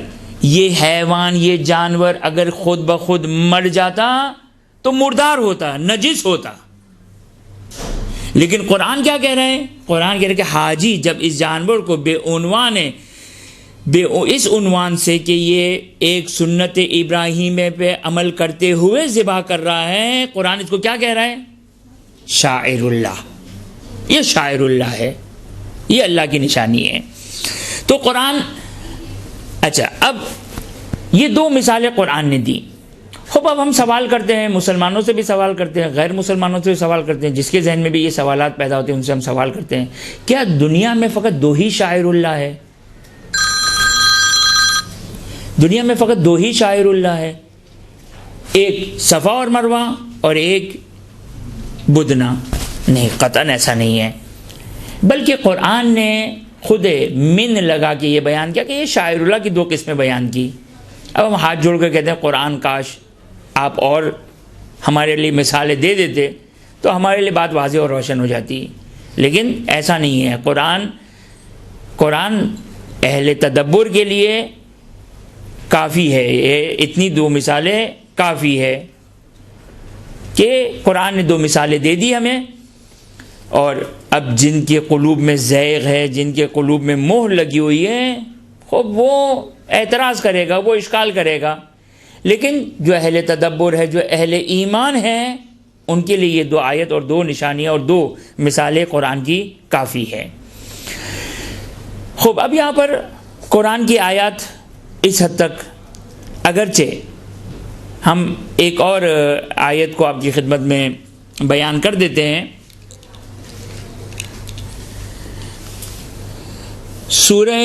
یہ حیوان، یہ جانور اگر خود بخود مر جاتا تو مردار ہوتا، نجس ہوتا. لیکن قرآن کیا کہہ رہے ہیں؟ قرآن کہہ رہے ہیں کہ حاجی جب اس جانور کو اس عنوان سے کہ یہ ایک سنت ابراہیمیہ پہ عمل کرتے ہوئے ذبح کر رہا ہے، قرآن اس کو کیا کہہ رہا ہے؟ شاعر اللہ. یہ شاعر اللہ ہے، یہ اللہ کی نشانی ہے. تو قرآن، اچھا، اب یہ دو مثالیں قرآن نے دی. خوب اب ہم سوال کرتے ہیں، مسلمانوں سے بھی سوال کرتے ہیں، غیر مسلمانوں سے بھی سوال کرتے ہیں، جس کے ذہن میں بھی یہ سوالات پیدا ہوتے ہیں ان سے ہم سوال کرتے ہیں، کیا دنیا میں فقط دو ہی شاعر اللہ ہے؟ دنیا میں فقط دو ہی شاعر اللہ ہے، ایک صفا اور مروہ اور ایک بدنا؟ نہیں، قطعاً ایسا نہیں ہے. بلکہ قرآن نے خود من لگا کے یہ بیان کیا کہ یہ شاعر اللہ کی دو قسمیں بیان کی. اب ہم ہاتھ جوڑ کر کہتے ہیں قرآن کاش آپ اور ہمارے لیے مثالیں دے دیتے تو ہمارے لیے بات واضح اور روشن ہو جاتی. لیکن ایسا نہیں ہے. قرآن اہل تدبر کے لیے کافی ہے، یہ اتنی دو مثالیں کافی ہے کہ قرآن نے دو مثالیں دے دی ہمیں. اور اب جن کے قلوب میں زیغ ہے، جن کے قلوب میں مہر لگی ہوئی ہے، خوب وہ اعتراض کرے گا، وہ اشکال کرے گا. لیکن جو اہل تدبر ہے، جو اہل ایمان ہیں، ان کے لیے یہ دو آیت اور دو نشانیاں اور دو مثالیں قرآن کی کافی ہے. خوب اب یہاں پر قرآن کی آیات اس حد تک، اگرچہ ہم ایک اور آیت کو آپ کی خدمت میں بیان کر دیتے ہیں. سورہ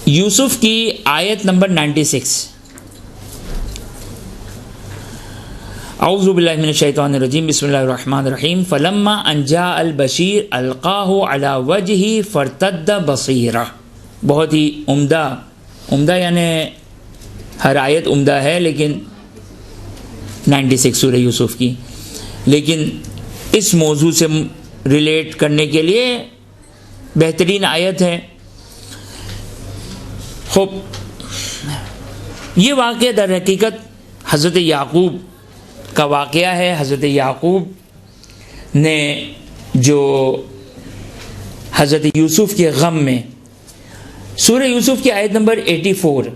یوسف کی آیت نمبر 96. اعوذ باللہ من الشیطان الرجیم، بسم اللہ الرحمن الرحیم. فلما ان جاء البشیر القاہ علی وجہہ فارتد بصیرہ. بہت ہی عمدہ یعنی ہر آیت عمدہ ہے، لیکن 96 سورہ یوسف کی، لیکن اس موضوع سے ریلیٹ کرنے کے لیے بہترین آیت ہے. خوب یہ واقعہ در حقیقت حضرت یعقوب کا واقعہ ہے. حضرت یعقوب نے جو حضرت یوسف کے غم میں، سورہ یوسف کی آیت نمبر 84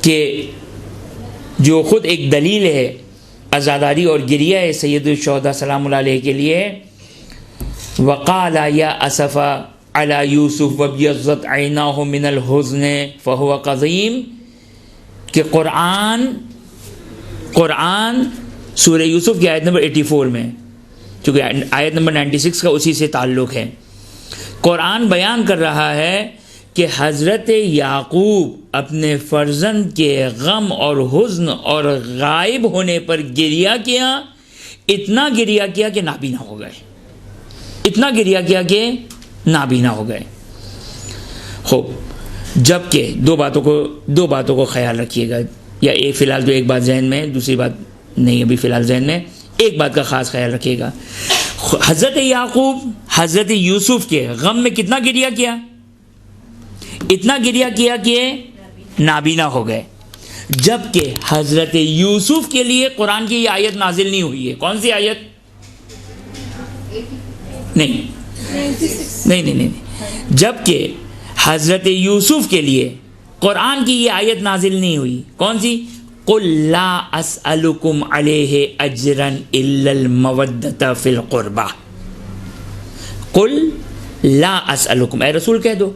کہ جو خود ایک دلیل ہے عزاداری اور گریہ ہے سید الشہداء سلام اللہ علیہ کے لیے، وقال یا اسفا علی یوسف وابیضت عیناہ من الحزن فہو قضیم، کہ قرآن سورہ یوسف کی آیت نمبر 84 میں، چونکہ آیت نمبر 96 کا اسی سے تعلق ہے، قرآن بیان کر رہا ہے کہ حضرت یعقوب اپنے فرزند کے غم اور حزن اور غائب ہونے پر گریہ کیا، اتنا گریہ کیا کہ نابینا ہو گئے، اتنا گریہ کیا کہ نابینا ہو گئے۔ خوب، جبکہ دو باتوں کو خیال رکھیے گا، یا فی الحال تو ایک بات ذہن میں، دوسری بات نہیں ابھی فی الحال ذہن میں، ایک بات کا خاص خیال رکھیے گا۔ حضرت یعقوب حضرت یوسف کے غم میں کتنا گریہ کیا؟ اتنا گریہ کیا کہ نابینا ہو گئے، جبکہ حضرت یوسف کے لیے قرآن کی یہ آیت نازل نہیں ہوئی ہے۔ کون سی آیت؟ نہیں، جبکہ حضرت یوسف کے لیے قرآن کی یہ آیت نازل نہیں ہوئی۔ کون سی؟ قُلْ لَا أَسْأَلُكُمْ عَلَيْهِ أَجْرًا إِلَّا الْمَوَدَّةَ فِي الْقُرْبَى۔ قُلْ لَا أَسْأَلُكُمْ، اے رسول کہہ دو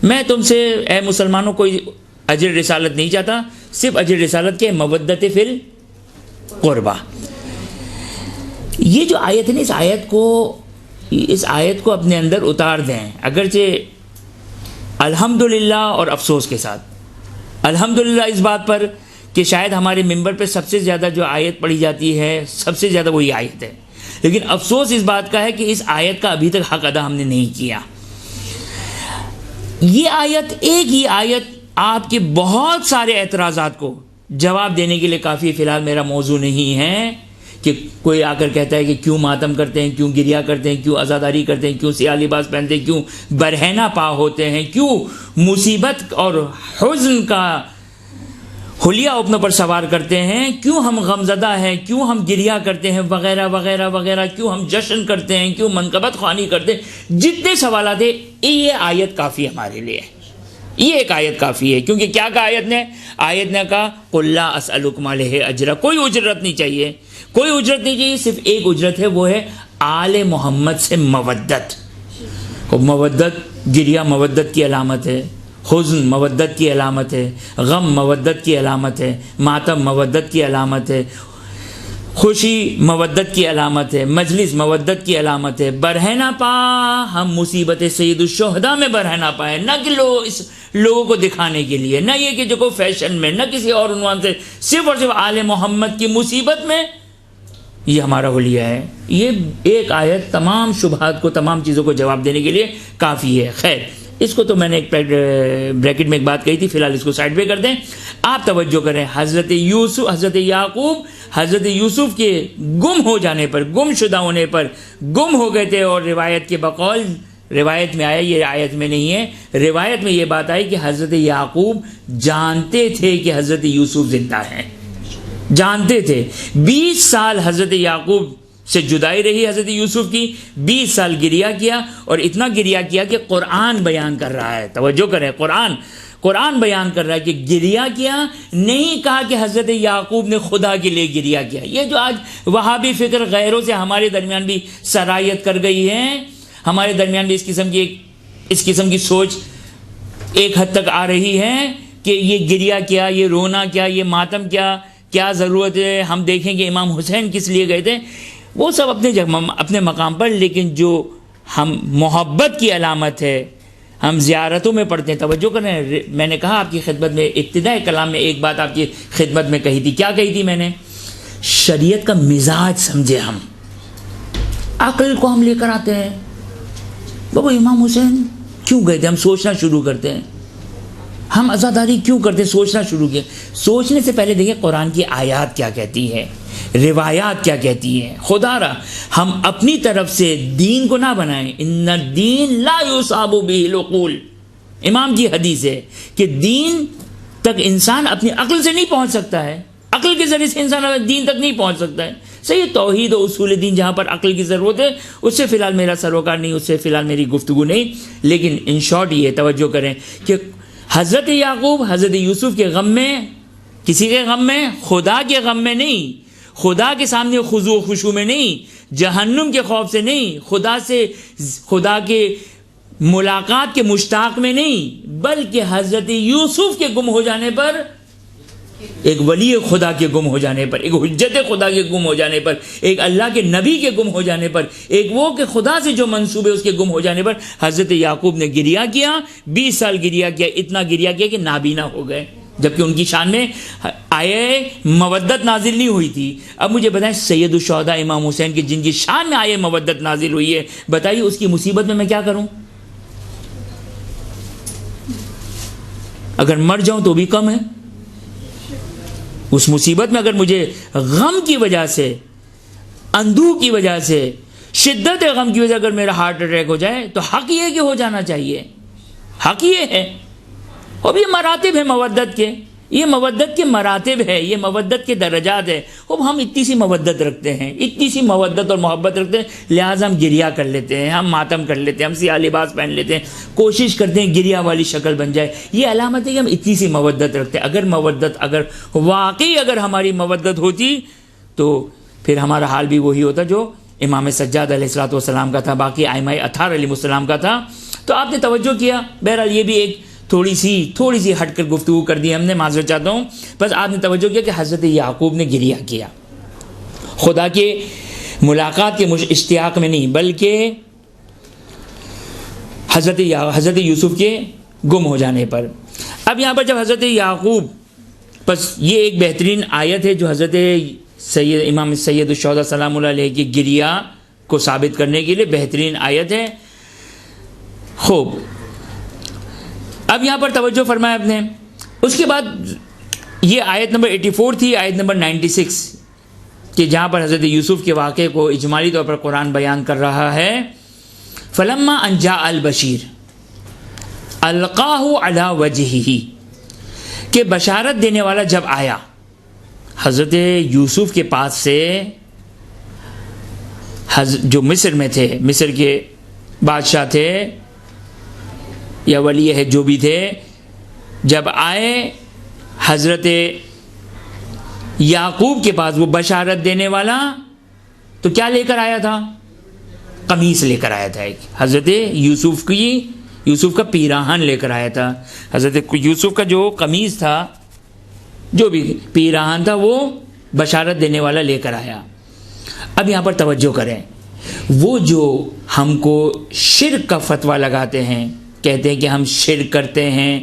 میں تم سے، اے مسلمانوں، کوئی اجر رسالت نہیں چاہتا، صرف اجر رسالت کے مودت فی القربہ۔ یہ جو آیت ہے نا، اس آیت کو اپنے اندر اتار دیں، اگرچہ الحمدللہ اور افسوس کے ساتھ، الحمدللہ اس بات پر کہ شاید ہمارے ممبر پہ سب سے زیادہ جو آیت پڑھی جاتی ہے، سب سے زیادہ وہی آیت ہے، لیکن افسوس اس بات کا ہے کہ اس آیت کا ابھی تک حق ادا ہم نے نہیں کیا۔ یہ آیت، ایک ہی آیت آپ کے بہت سارے اعتراضات کو جواب دینے کے لیے کافی۔ فی الحال میرا موضوع نہیں ہے کہ کوئی آ کر کہتا ہے کہ کیوں ماتم کرتے ہیں، کیوں گریہ کرتے ہیں، کیوں عزاداری کرتے ہیں، کیوں سیاہ لباس پہنتے ہیں، کیوں برہنہ پا ہوتے ہیں، کیوں مصیبت اور حزن کا حلیہ اپنے پر سوار کرتے ہیں، کیوں ہم غمزدہ ہیں، کیوں ہم گریہ کرتے ہیں، وغیرہ وغیرہ وغیرہ، کیوں ہم جشن کرتے ہیں، کیوں منقبت خوانی کرتے ہیں، جتنے سوالات ہیں، یہ آیت کافی ہمارے لیے ہے، یہ ایک آیت کافی ہے۔ کیونکہ کیا کہا آیت نے کہا قُلْ لَا أَسْأَلُكُمْ عَلَيْهِ أَجْرًا، کوئی اجرت نہیں چاہیے، کوئی اجرت نہیں چاہیے، صرف ایک اجرت ہے، وہ ہے آل محمد سے مودت۔ مودت، گریہ مودت کی علامت ہے، حزن مودت کی علامت ہے، غم مودت کی علامت ہے، ماتم مودت کی علامت ہے، خوشی مودت کی علامت ہے، مجلس مودت کی علامت ہے۔ برہنہ پا، ہم مصیبت سید الشہداء میں برہنہ پائے، نہ کہ لوگوں کو دکھانے کے لیے، نہ یہ کہ جو کوئی فیشن میں، نہ کسی اور عنوان سے، صرف اور صرف آل محمد کی مصیبت میں یہ ہمارا حلیہ ہے۔ یہ ایک آیت تمام شبہات کو، تمام چیزوں کو جواب دینے کے لیے کافی ہے۔ خیر، اس کو تو میں نے ایک بریکٹ میں ایک بات کہی تھی، فی الحال اس کو سائڈ پہ کر دیں۔ آپ توجہ کریں، حضرت یعقوب حضرت یوسف کے گم ہو جانے پر، گم شدہ ہونے پر، گم ہو گئے تھے، اور روایت کے بقول، روایت میں آیا، یہ آیت میں نہیں ہے، روایت میں یہ بات آئی کہ حضرت یعقوب جانتے تھے کہ حضرت یوسف زندہ ہیں، جانتے تھے۔ 20 سال حضرت یعقوب سے جدائی رہی حضرت یوسف کی، 20 سال گریہ کیا، اور اتنا گریہ کیا کہ قرآن بیان کر رہا ہے، توجہ کریں، قرآن بیان کر رہا ہے کہ گریہ کیا، نہیں کہا کہ حضرت یعقوب نے خدا کے لیے گریہ کیا۔ یہ جو آج وہابی فکر غیروں سے ہمارے درمیان بھی سرایت کر گئی ہے، ہمارے درمیان بھی اس قسم کی سوچ ایک حد تک آ رہی ہے کہ یہ گریہ کیا، یہ رونا کیا، یہ ماتم کیا ضرورت ہے، ہم دیکھیں کہ امام حسین کس لیے گئے تھے، وہ سب اپنے مقام پر، لیکن جو ہم محبت کی علامت ہے، ہم زیارتوں میں پڑھتے ہیں۔ توجہ کریں، میں نے کہا آپ کی خدمت میں ابتدائی کلام میں ایک بات آپ کی خدمت میں کہی تھی، کیا کہی تھی میں نے؟ شریعت کا مزاج سمجھے، ہم عقل کو ہم لے کر آتے ہیں، بابا امام حسین کیوں گئے تھے، ہم سوچنا شروع کرتے ہیں، ہم عزاداری کیوں کرتے ہیں، سوچنا شروع کیا۔ سوچنے سے پہلے دیکھیں قرآن کی آیات کیا کہتی ہے، روایات کیا کہتی ہیں۔ خدا را ہم اپنی طرف سے دین کو نہ بنائیں، ان الدین لا یصاب به العقول، امام کی حدیث ہے کہ دین تک انسان اپنی عقل سے نہیں پہنچ سکتا ہے، عقل کے ذریعے سے انسان دین تک نہیں پہنچ سکتا ہے۔ صحیح، توحید و اصول دین جہاں پر عقل کی ضرورت ہے، اس سے فی الحال میرا سروکار نہیں، اس سے فی الحال میری گفتگو نہیں، لیکن ان شارٹ یہ توجہ کریں کہ حضرت یعقوب حضرت یوسف کے غم میں، کسی کے غم میں، خدا کے غم میں نہیں، خدا کے سامنے خضوع و خشوع میں نہیں، جہنم کے خوف سے نہیں، خدا کے ملاقات کے مشتاق میں نہیں، بلکہ حضرت یوسف کے گم ہو جانے پر ایک ولی خدا کے گم ہو جانے پر، ایک حجت خدا کے گم ہو جانے پر، ایک اللہ کے نبی کے گم ہو جانے پر، ایک وہ کہ خدا سے جو منسوب ہے اس کے گم ہو جانے پر حضرت یعقوب نے گریہ کیا، 20 سال گریہ کیا، اتنا گریہ کیا کہ نابینا ہو گئے، جبکہ ان کی شان میں آیے مودت نازل نہیں ہوئی تھی۔ اب مجھے بتائیں سید الشہداء امام حسین کی جن کی شان میں آیے مودت نازل ہوئی ہے، بتائیے اس کی مصیبت میں کیا کروں؟ اگر مر جاؤں تو بھی کم ہے، اس مصیبت میں اگر مجھے غم کی وجہ سے، اندوہ کی وجہ سے، شدت غم کی وجہ سے اگر میرا ہارٹ اٹیک ہو جائے تو حق یہ کہ ہو جانا چاہیے، حق یہ ہے۔ اب یہ مراتب ہے مودت کے، یہ مودت کے مراتب ہے، یہ مودت کے درجات ہے۔ اب ہم اتنی سی مودت رکھتے ہیں، اتنی سی مودت اور محبت رکھتے ہیں، لہٰذا ہم گریہ کر لیتے ہیں، ہم ماتم کر لیتے ہیں، ہم سیاہ لباس پہن لیتے ہیں، کوشش کرتے ہیں گریہ والی شکل بن جائے۔ یہ علامت ہے کہ ہم اتنی سی مودت رکھتے ہیں۔ اگر واقعی اگر ہماری مودت ہوتی تو پھر ہمارا حال بھی وہی ہوتا جو امام سجاد علیہ الصلوۃ والسلام کا تھا، باقی ائمہ اطہار علیہ السلام کا تھا۔ تو آپ نے توجہ کیا، بہرحال یہ بھی ایک تھوڑی سی ہٹ کر گفتگو کر دی ہم نے، معذرت چاہتا ہوں، بس آپ نے توجہ کیا کہ حضرت یعقوب نے گریہ کیا، خدا کے ملاقات کے اشتیاق میں نہیں، بلکہ حضرت یوسف کے گم ہو جانے پر۔ اب یہاں پر جب حضرت یعقوب، بس یہ ایک بہترین آیت ہے جو حضرت امام سید الشہداء سلام اللہ علیہ کی گریہ کو ثابت کرنے کے لیے بہترین آیت ہے۔ خوب، اب یہاں پر توجہ فرمایا آپ نے۔ اس کے بعد یہ آیت نمبر 84 تھی، آیت نمبر 96 کہ جہاں پر حضرت یوسف کے واقعے کو اجمالی طور پر قرآن بیان کر رہا ہے۔ فلما ان جاء البشیر القاہ علی وجہہ، کہ بشارت دینے والا جب آیا حضرت یوسف کے پاس سے، جو مصر میں تھے، مصر کے بادشاہ تھے یا ولی ہے جو بھی تھے، جب آئے حضرت یعقوب کے پاس وہ بشارت دینے والا، تو کیا لے کر آیا تھا؟ قمیص لے کر آیا تھا ایک، حضرت یوسف کا پیراہن لے کر آیا تھا۔ حضرت یوسف کا جو قمیص تھا، جو بھی پیراہن تھا، وہ بشارت دینے والا لے کر آیا۔ اب یہاں پر توجہ کریں، وہ جو ہم کو شرک کا فتویٰ لگاتے ہیں، کہتے ہیں کہ ہم شرک کرتے ہیں،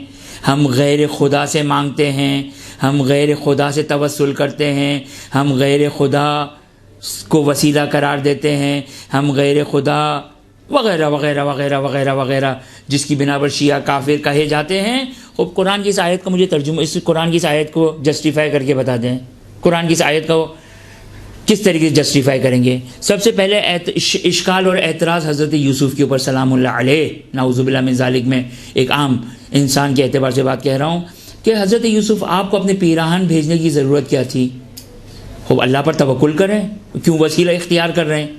ہم غیر خدا سے مانگتے ہیں، ہم غیر خدا سے توسل کرتے ہیں، ہم غیر خدا کو وسیلہ قرار دیتے ہیں، ہم غیر خدا وغیرہ وغیرہ وغیرہ وغیرہ وغیرہ، جس کی بنا پر شیعہ کافر کہے جاتے ہیں۔ اب قرآن کی اس آیت کا مجھے ترجمہ، اس قرآن کی اس آیت کو جسٹیفائی کر کے بتا دیں، قرآن کی اس آیت کو کس طریقے سے جسٹیفائی کریں گے؟ سب سے پہلے اشکال اور اعتراض حضرت یوسف کے اوپر سلام اللہ علیہ، نعوذ باللہ من ذالک، میں ایک عام انسان کے اعتبار سے بات کہہ رہا ہوں کہ حضرت یوسف آپ کو اپنے پیراہن بھیجنے کی ضرورت کیا تھی؟ خوب اللہ پر توکل کریں، کیوں وسیلہ اختیار کر رہے ہیں؟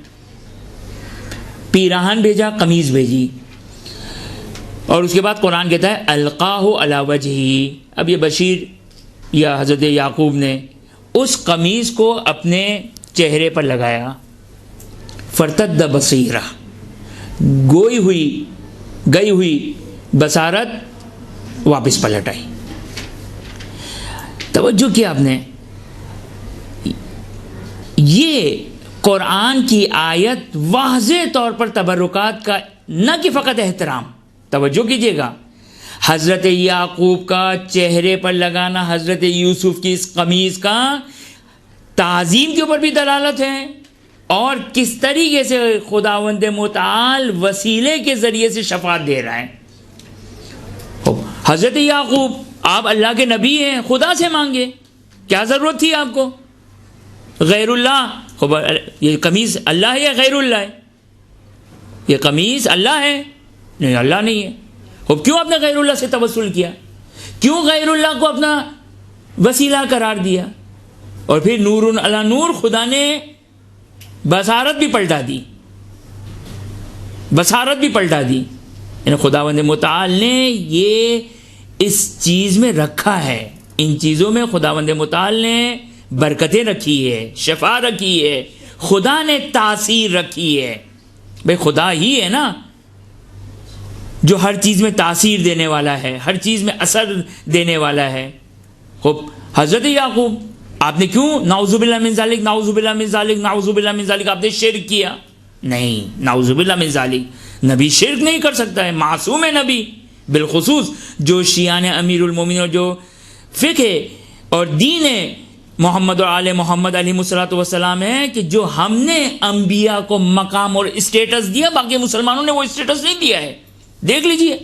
پیراہن بھیجا، قمیض بھیجی، اور اس کے بعد قرآن کہتا ہے القاہ علی وجہہ۔ اب یہ بشیر یا حضرت یعقوب نے اس قمیض کو اپنے چہرے پر لگایا، فرتد بصیرہ، گئی ہوئی بصارت واپس پلٹ آئی۔ توجہ کیا آپ نے؟ یہ قرآن کی آیت واضح طور پر تبرکات کا نہ کہ فقط احترام، توجہ کیجیے گا، حضرت یعقوب کا چہرے پر لگانا حضرت یوسف کی اس قمیض کا تعظیم کے اوپر بھی دلالت ہے، اور کس طریقے سے خداوند متعال وسیلے کے ذریعے سے شفاعت دے رہا ہے۔ حضرت یعقوب آپ اللہ کے نبی ہیں، خدا سے مانگے، کیا ضرورت تھی آپ کو؟ غیر اللہ، یہ قمیض اللہ ہے یا غیر اللہ ہے؟ یہ قمیض اللہ ہے؟ نہیں، اللہ نہیں ہے۔ اب کیوں آپ نے غیر اللہ سے توسل کیا؟ کیوں غیر اللہ کو اپنا وسیلہ قرار دیا؟ اور پھر نور علی نور، خدا نے بصارت بھی پلٹا دی، یعنی خداوند متعال نے یہ اس چیز میں رکھا ہے، ان چیزوں میں خداوند متعال نے برکتیں رکھی ہے، شفا رکھی ہے، خدا نے تاثیر رکھی ہے۔ بھئی خدا ہی ہے نا جو ہر چیز میں تاثیر دینے والا ہے، ہر چیز میں اثر دینے والا ہے۔ خب حضرت یعقوب آپ نے کیوں نعوذ باللہ من ذالک نعوذ باللہ من ذالک نعوذ باللہ من ذالک آپ نے شرک کیا؟ نہیں، نعوذ باللہ من ذالک، نبی شرک نہیں کر سکتا ہے، معصوم ہے نبی. بالخصوص جو شیعان امیر المومنین اور جو فقہ اور دین محمد اور آل محمد علیہ الصلوۃ والسلام ہے کہ جو ہم نے انبیاء کو مقام اور اسٹیٹس دیا، باقی مسلمانوں نے وہ اسٹیٹس نہیں دیا ہے. دیکھ لیجئے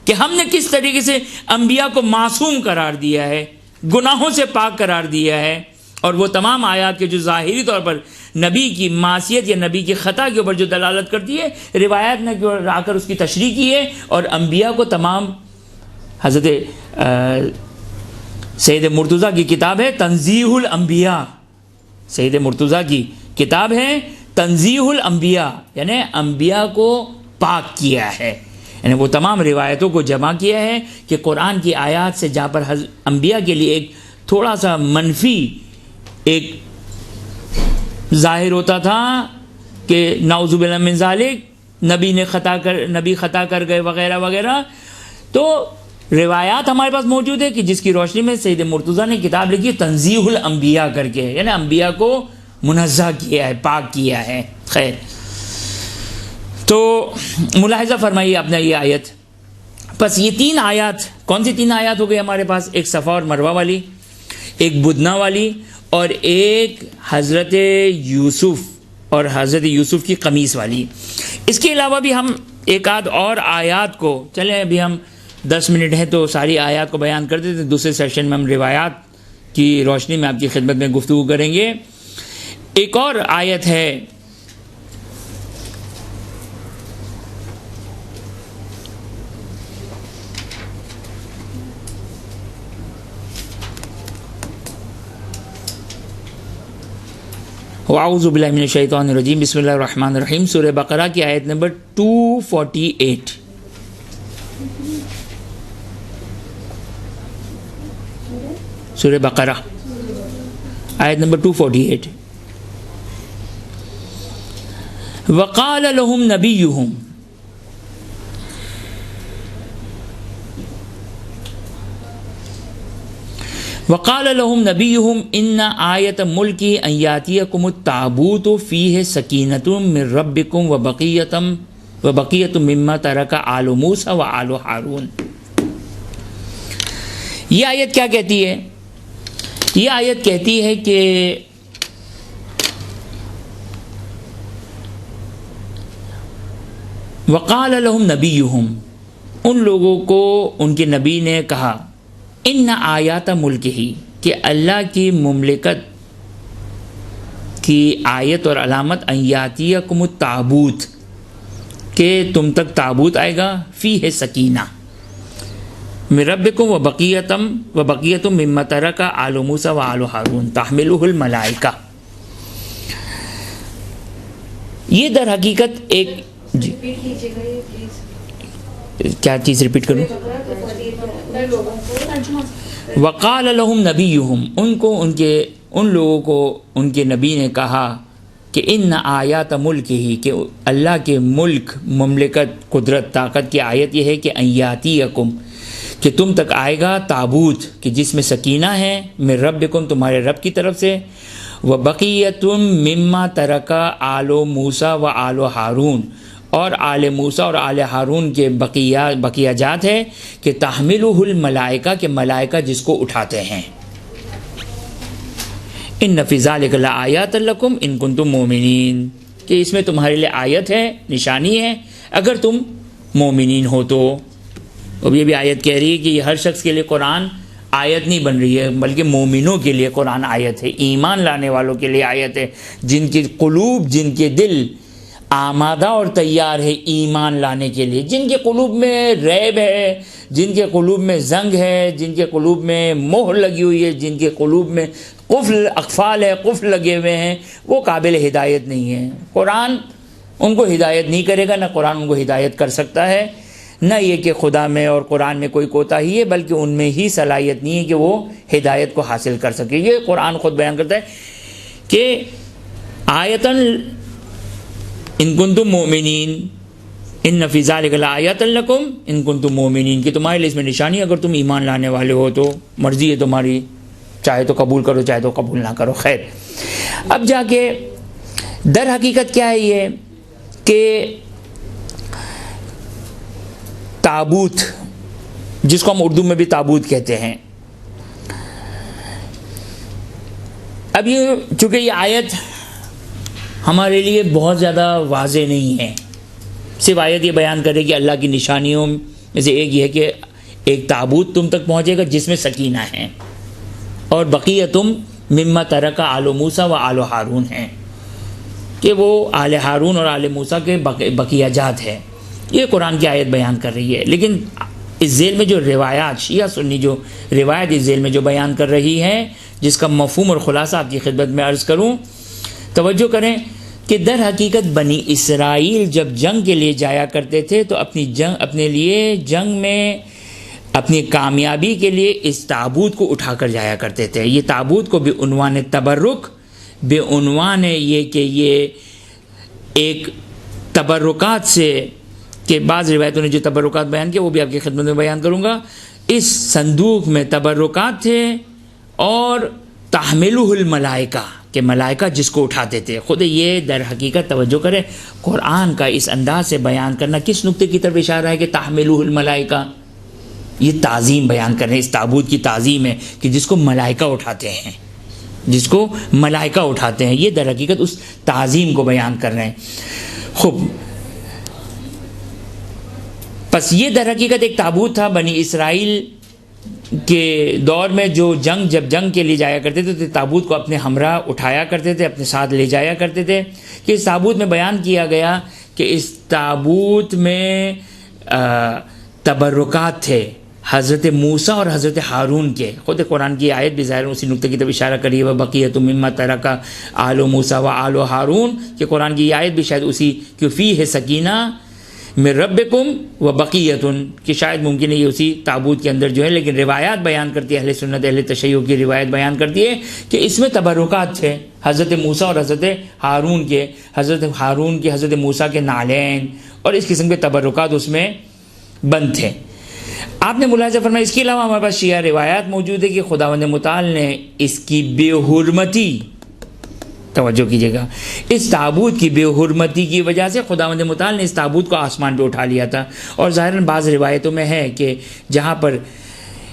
کہ ہم نے کس طریقے سے انبیاء کو معصوم قرار دیا ہے، گناہوں سے پاک قرار دیا ہے. اور وہ تمام آیات کے جو ظاہری طور پر نبی کی معصیت یا نبی کی خطا کے اوپر جو دلالت کرتی ہے، روایات نے آ کر اس کی تشریح کی ہے. اور انبیاء کو تمام، حضرت سید مرتضیٰ کی کتاب ہے تنزیہ الانبیاء، سید مرتضیٰ کی کتاب ہے تنزیہ الانبیاء، یعنی انبیاء کو پاک کیا ہے، یعنی وہ تمام روایتوں کو جمع کیا ہے کہ قرآن کی آیات سے جہاں پر انبیاء کے لیے ایک تھوڑا سا منفی ایک ظاہر ہوتا تھا کہ نعوذ باللہ من ذالک نبی خطا کر گئے وغیرہ وغیرہ، تو روایات ہمارے پاس موجود ہے کہ جس کی روشنی میں سید مرتضیٰ نے کتاب لکھی تنزیہ الانبیاء کر کے، یعنی انبیاء کو منزہ کیا ہے، پاک کیا ہے. خیر، تو ملاحظہ فرمائیے اپنا یہ آیت. بس یہ 3 آیات، کون سی 3 آیات ہو گئی ہمارے پاس؟ ایک صفا اور مروہ والی، ایک بدنا والی، اور ایک حضرت یوسف اور حضرت یوسف کی قمیص والی. اس کے علاوہ بھی ہم ایک آدھ اور آیات کو، چلیں ابھی ہم 10 منٹ ہیں تو ساری آیات کو بیان کر دیتے، دوسرے سیشن میں ہم روایات کی روشنی میں آپ کی خدمت میں گفتگو کریں گے. ایک اور آیت ہے اعوذ باللہ من الشیطان الرجیم، بسم اللہ الرحمن الرحیم، سورہ بقرہ کی آیت نمبر 248. سورہ بقرہ آیت نمبر 248. وقال لهم نبیہم، وقال لهم نبیہم ان آیت ملکی ان یاتیکم التابوت فیہ سکینۃ من ربکم وبقیۃ مما ترک آل موسیٰ وآل ہارون. یہ آیت کیا کہتی ہے؟ یہ آیت کہتی ہے کہ وقال لهم نبیہم، ان لوگوں کو ان کے نبی نے کہا، ان آیات ملک ہی، کہ اللہ کی مملکت کی آیت اور علامت ان یاتیکم التابوت، کہ تم تک تابوت آئے گا، فیہ سکینہ من ربکم وبقیۃ مما ترک آل موسیٰ وآل ہارون تحملہ الملائکہ. یہ در حقیقت ایک کیا چیز ریپیٹ کروں؟ وقال لهم نبیہم، ان لوگوں کو ان کے نبی نے کہا کہ ان آیات ملک ہی، کہ اللہ کے ملک، مملکت، قدرت، طاقت کی آیت یہ ہے کہ ان یاتیکم، کہ تم تک آئے گا تابوت، کہ جس میں سکینہ ہے، من ربکم، تمہارے رب کی طرف سے، وبقیۃ مما ترک آل موسیٰ وآل ہارون، اور آل موسیٰ اور آل ہارون کے بقیہ جات ہے کہ تحملہ الملائکہ، کہ ملائکہ جس کو اٹھاتے ہیں. ان فی ذلک لآیات لکم ان کنتم مؤمنین، کہ اس میں تمہارے لیے آیت ہے، نشانی ہے اگر تم مومنین ہو تو. اب یہ بھی آیت کہہ رہی ہے کہ یہ ہر شخص کے لیے قرآن آیت نہیں بن رہی ہے، بلکہ مومنوں کے لیے قرآن آیت ہے، ایمان لانے والوں کے لیے آیت ہے، جن کے قلوب، جن کے دل آمادہ اور تیار ہے ایمان لانے کے لیے، جن کے قلوب میں ریب ہے، جن کے قلوب میں زنگ ہے، جن کے قلوب میں مہر لگی ہوئی ہے، جن کے قلوب میں قفل، اقفال ہے، قفل لگے ہوئے ہیں، وہ قابل ہدایت نہیں ہے. قرآن ان کو ہدایت نہیں کرے گا، نہ قرآن ان کو ہدایت کر سکتا ہے. نہ یہ کہ خدا میں اور قرآن میں کوئی کوتاہی ہے، بلکہ ان میں ہی صلاحیت نہیں ہے کہ وہ ہدایت کو حاصل کر سکے. یہ قرآن خود بیان کرتا ہے کہ آیتاً ان کنتم مؤمنین، ان فی ذلک لآیات لکم ان کنتم مؤمنین، کہ تمہارے لیے اس میں نشانی اگر تم ایمان لانے والے ہو تو، مرضی ہے تمہاری چاہے تو قبول کرو چاہے تو قبول نہ کرو. خیر، اب جا کے در حقیقت کیا ہے یہ کہ تابوت، جس کو ہم اردو میں بھی تابوت کہتے ہیں، اب یہ چونکہ یہ آیت ہمارے لیے بہت زیادہ واضح نہیں ہے، صرف آیت یہ بیان کرے کہ اللہ کی نشانیوں میں سے ایک یہ ہے کہ ایک تابوت تم تک پہنچے گا جس میں سکینہ ہے، اور بقیتم مما ترک آل موسیٰ و آل ہارون ہیں، کہ وہ آل ہارون اور آل موسیٰ کے بقیہ جات ہے. یہ قرآن کی آیت بیان کر رہی ہے. لیکن اس ذیل میں جو روایات شیعہ سنی جو روایت اس ذیل میں جو بیان کر رہی ہے، جس کا مفہوم اور خلاصہ آپ کی خدمت میں عرض کروں، توجہ کریں کہ در حقیقت بنی اسرائیل جب جنگ کے لیے جایا کرتے تھے تو اپنے لیے جنگ میں اپنی کامیابی کے لیے اس تابوت کو اٹھا کر جایا کرتے تھے. یہ تابوت کو بعنوان تبرک، بعنوان یہ کہ یہ ایک تبرکات سے، کہ بعض روایتوں نے جو تبرکات بیان کیا وہ بھی آپ کی خدمت میں بیان کروں گا. اس صندوق میں تبرکات تھے اور تحملہ الملائکہ، کہ ملائکہ جس کو اٹھاتے تھے. خود یہ در حقیقت توجہ کرے قرآن کا اس انداز سے بیان کرنا کس نقطے کی طرف اشارہ ہے کہ تحملہ الملائکہ، یہ تعظیم بیان کر رہے ہیں، اس تابوت کی تعظیم ہے کہ جس کو ملائکہ اٹھاتے ہیں، جس کو ملائکہ اٹھاتے ہیں. یہ در حقیقت اس تعظیم کو بیان کر رہے ہیں. خوب، پس یہ در حقیقت ایک تابوت تھا. بنی اسرائیل کے دور میں جو جب جنگ کے لیے جایا کرتے تھے تو تابوت کو اپنے ہمراہ اٹھایا کرتے تھے، اپنے ساتھ لے جایا کرتے تھے. کہ اس تابوت میں بیان کیا گیا کہ اس تابوت میں تبرکات تھے حضرت موسیٰ اور حضرت ہارون کے. خود قرآن کی آیت بھی ظاہر اسی نقطے کی طرف اشارہ کری ہے، وَبَقِيَّةٌ مِمَّا تَرَكَ آلُ موسیٰ وآل ہارون، کہ قرآن کی یہ آیت بھی شاید اسی کہ فیہ سکینہ من ربکم وبقیۃ، کہ شاید ممکن ہے یہ اسی تابوت کے اندر جو ہے. لیکن روایات بیان کرتی ہے، اہل سنت اہل تشیع کی روایت بیان کرتی ہے کہ اس میں تبرکات تھے حضرت موسیٰ اور حضرت ہارون کے، حضرت ہارون کے حضرت موسیٰ کے نالین اور اس قسم کے تبرکات اس میں بند تھے. آپ نے ملاحظہ فرمایا اس کے علاوہ ہمارے پاس شیعہ روایات موجود ہے کہ خداوند متعال نے اس کی بے حرمتی، توجہ کیجیے گا، اس تابوت کی بے حرمتی کی وجہ سے خداوند متعال نے اس تابوت کو آسمان پہ اٹھا لیا تھا. اور ظاہراً بعض روایتوں میں ہے کہ جہاں پر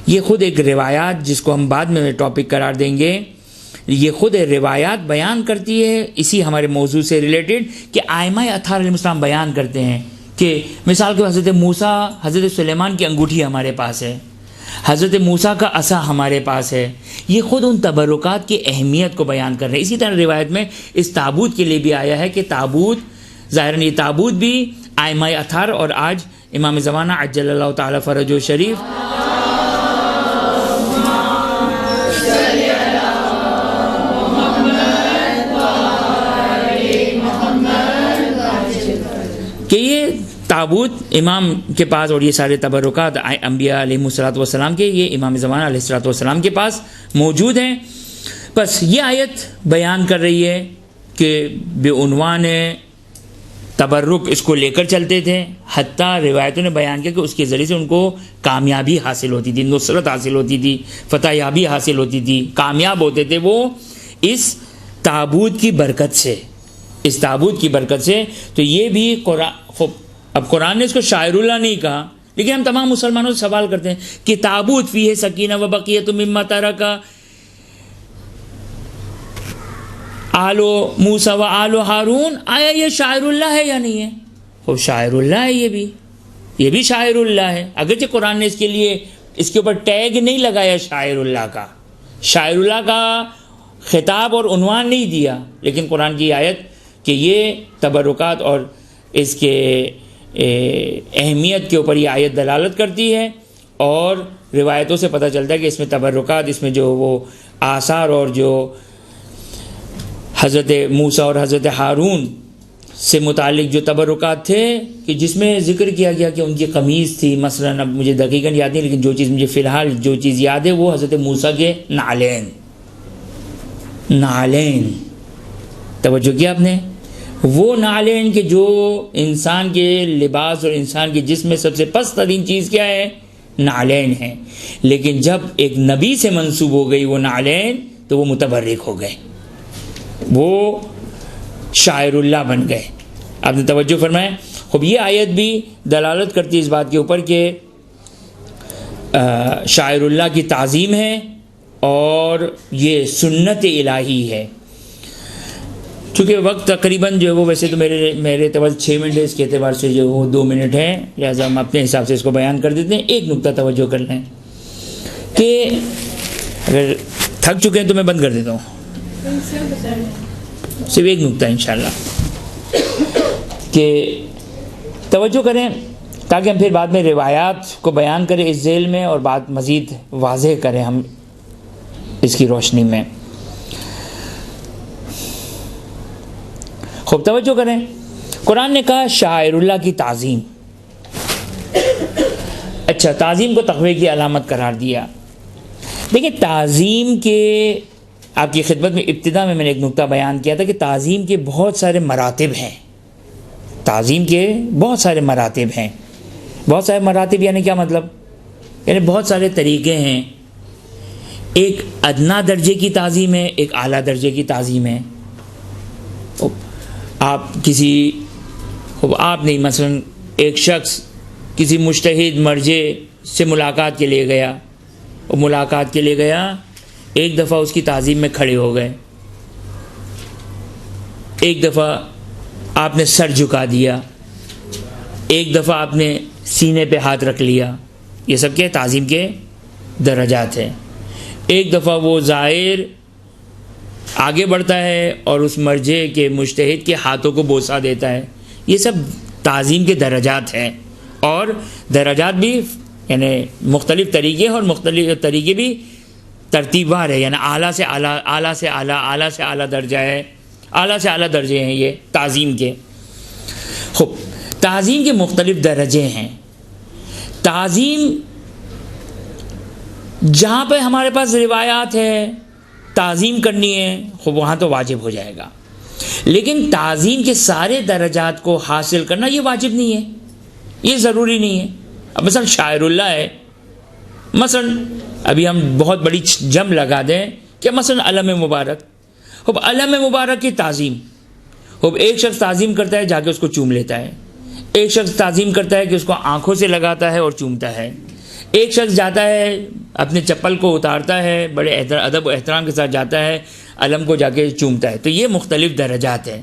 یہ خود ایک روایات، جس کو ہم بعد میں ٹاپک قرار دیں گے، یہ خود روایات بیان کرتی ہے اسی ہمارے موضوع سے ریلیٹڈ کہ ائمہ اطہار علیہ السلام بیان کرتے ہیں کہ مثال کے حضرت موسیٰ، حضرت سلیمان کی انگوٹھی ہمارے پاس ہے، حضرت موسیٰ کا عصا ہمارے پاس ہے. یہ خود ان تبرکات کی اہمیت کو بیان کر رہے ہیں. اسی طرح روایت میں اس تابوت کے لیے بھی آیا ہے کہ تابوت، ظاہراً یہ تابوت بھی ائمہ اطہار اور آج امام زمانہ عجل اللہ تعالی فرجہ شریف کہ یہ تابوت امام کے پاس اور یہ سارے تبرکات انبیاء علیہ السلام کے، یہ امام زمانہ علیہ السلام کے پاس موجود ہیں. بس یہ آیت بیان کر رہی ہے کہ بعنوان تبرک اس کو لے کر چلتے تھے، حتیٰ روایتوں نے بیان کیا کہ اس کے ذریعے سے ان کو کامیابی حاصل ہوتی تھی، نصرت حاصل ہوتی تھی، فتح یابی حاصل ہوتی تھی، کامیاب ہوتے تھے وہ اس تابوت کی برکت سے، اس تابوت کی برکت سے. تو یہ بھی اب قرآن نے اس کو شاعر اللہ نہیں کہا، لیکن ہم تمام مسلمانوں سے سوال کرتے ہیں کہ تابوت فیہ سکینہ وبقیۃ مما ترک آل موسیٰ و آل ہارون، آیا یہ شاعر اللہ ہے یا نہیں ہے؟ وہ شاعر اللہ ہے، یہ بھی شاعر اللہ ہے. اگرچہ قرآن نے اس کے لیے اس کے اوپر ٹیگ نہیں لگایا شاعر اللہ کا، شاعر اللہ کا خطاب اور عنوان نہیں دیا، لیکن قرآن کی آیت کہ یہ تبرکات اور اس کے اہمیت کے اوپر یہ آیت دلالت کرتی ہے. اور روایتوں سے پتہ چلتا ہے کہ اس میں تبرکات، اس میں جو وہ آثار اور جو حضرت موسیٰ اور حضرت ہارون سے متعلق جو تبرکات تھے کہ جس میں ذکر کیا گیا کہ ان کی قمیص تھی مثلاً، اب مجھے دقیقاً یاد نہیں، لیکن جو چیز مجھے فی الحال جو چیز یاد ہے وہ حضرت موسیٰ کے نعلین، توجہ کیا آپ نے، وہ نعلین کہ جو انسان کے لباس اور انسان کے جسم میں سب سے پست ترین چیز کیا ہے؟ نعلین ہیں، لیکن جب ایک نبی سے منسوب ہو گئی وہ نعلین تو وہ متبرک ہو گئے، وہ شاعر اللہ بن گئے۔ آپ نے توجہ فرمائے؟ خب یہ آیت بھی دلالت کرتی ہے اس بات کے اوپر کہ شاعر اللہ کی تعظیم ہے اور یہ سنت الہی ہے۔ چونکہ وقت تقریباً جو ہے وہ ویسے تو میرے اعتبار 6 منٹ ہے، اس کے اعتبار سے جو وہ 2 منٹ ہے، لہٰذا ہم اپنے حساب سے اس کو بیان کر دیتے ہیں۔ ایک نقطہ توجہ کر لیں کہ اگر تھک چکے ہیں تو میں بند کر دیتا ہوں، صرف ایک نقطہ انشاءاللہ کہ توجہ کریں تاکہ ہم پھر بعد میں روایات کو بیان کریں اس ذیل میں اور بات مزید واضح کریں ہم اس کی روشنی میں۔ خوب توجہ کریں، قرآن نے کہا شاعر اللہ کی تعظیم، اچھا تعظیم کو تقوی کی علامت قرار دیا۔ دیکھیں تعظیم کے، آپ کی خدمت میں ابتدا میں نے ایک نقطہ بیان کیا تھا کہ تعظیم کے بہت سارے مراتب ہیں، تعظیم کے بہت سارے مراتب ہیں۔ بہت سارے مراتب یعنی کیا مطلب؟ یعنی بہت سارے طریقے ہیں۔ ایک ادنا درجے کی تعظیم ہے، ایک اعلیٰ درجے کی تعظیم ہے۔ آپ نہیں، مثلا ایک شخص کسی مجتہد مرجع سے ملاقات کے لیے گیا، وہ ملاقات کے لیے گیا، ایک دفعہ اس کی تعظیم میں کھڑے ہو گئے، ایک دفعہ آپ نے سر جھکا دیا، ایک دفعہ آپ نے سینے پہ ہاتھ رکھ لیا، یہ سب کے تعظیم کے درجات ہیں۔ ایک دفعہ وہ زائر آگے بڑھتا ہے اور اس مرجع کے مجتہد کے ہاتھوں کو بوسہ دیتا ہے، یہ سب تعظیم کے درجات ہیں۔ اور درجات بھی یعنی مختلف طریقے اور مختلف طریقے بھی ترتیب وار ہے، یعنی اعلیٰ سے اعلیٰ، اعلیٰ سے اعلیٰ، اعلیٰ سے اعلیٰ درجہ ہے، اعلیٰ سے اعلیٰ درجے ہیں یہ تعظیم کے۔ خوب تعظیم کے مختلف درجے ہیں۔ تعظیم جہاں پہ ہمارے پاس روایات ہے تعظیم کرنی ہے، خوب وہاں تو واجب ہو جائے گا، لیکن تعظیم کے سارے درجات کو حاصل کرنا یہ واجب نہیں ہے، یہ ضروری نہیں ہے۔ اب مثلا شاعر اللہ ہے، مثلا ابھی ہم بہت بڑی جم لگا دیں کہ مثلا علم مبارک، خوب علم مبارک کی تعظیم، خوب ایک شخص تعظیم کرتا ہے جا کے اس کو چوم لیتا ہے، ایک شخص تعظیم کرتا ہے کہ اس کو آنکھوں سے لگاتا ہے اور چومتا ہے، ایک شخص جاتا ہے اپنے چپل کو اتارتا ہے، بڑے ادب و احترام کے ساتھ جاتا ہے، علم کو جا کے چومتا ہے۔ تو یہ مختلف درجات ہیں۔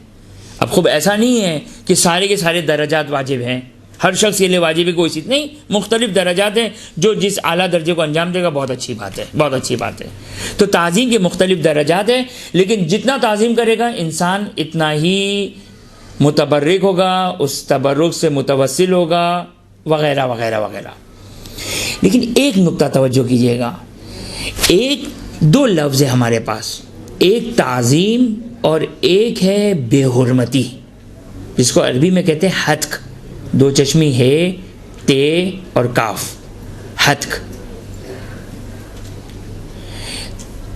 اب خوب ایسا نہیں ہے کہ سارے کے سارے درجات واجب ہیں، ہر شخص کے لیے واجب ہے کوئی چیز نہیں، مختلف درجات ہیں، جو جس اعلیٰ درجے کو انجام دے گا بہت اچھی بات ہے، بہت اچھی بات ہے۔ تو تعظیم کے مختلف درجات ہیں، لیکن جتنا تعظیم کرے گا انسان اتنا ہی متبرک ہوگا، اس تبرک سے متوسل ہوگا، وغیرہ وغیرہ وغیرہ۔ لیکن ایک نقطہ توجہ کیجیے گا، ایک دو لفظ ہے ہمارے پاس، ایک تعظیم اور ایک ہے بے حرمتی، جس کو عربی میں کہتے ہیں حتک، دو چشمی ہے، تے اور کاف، حتک۔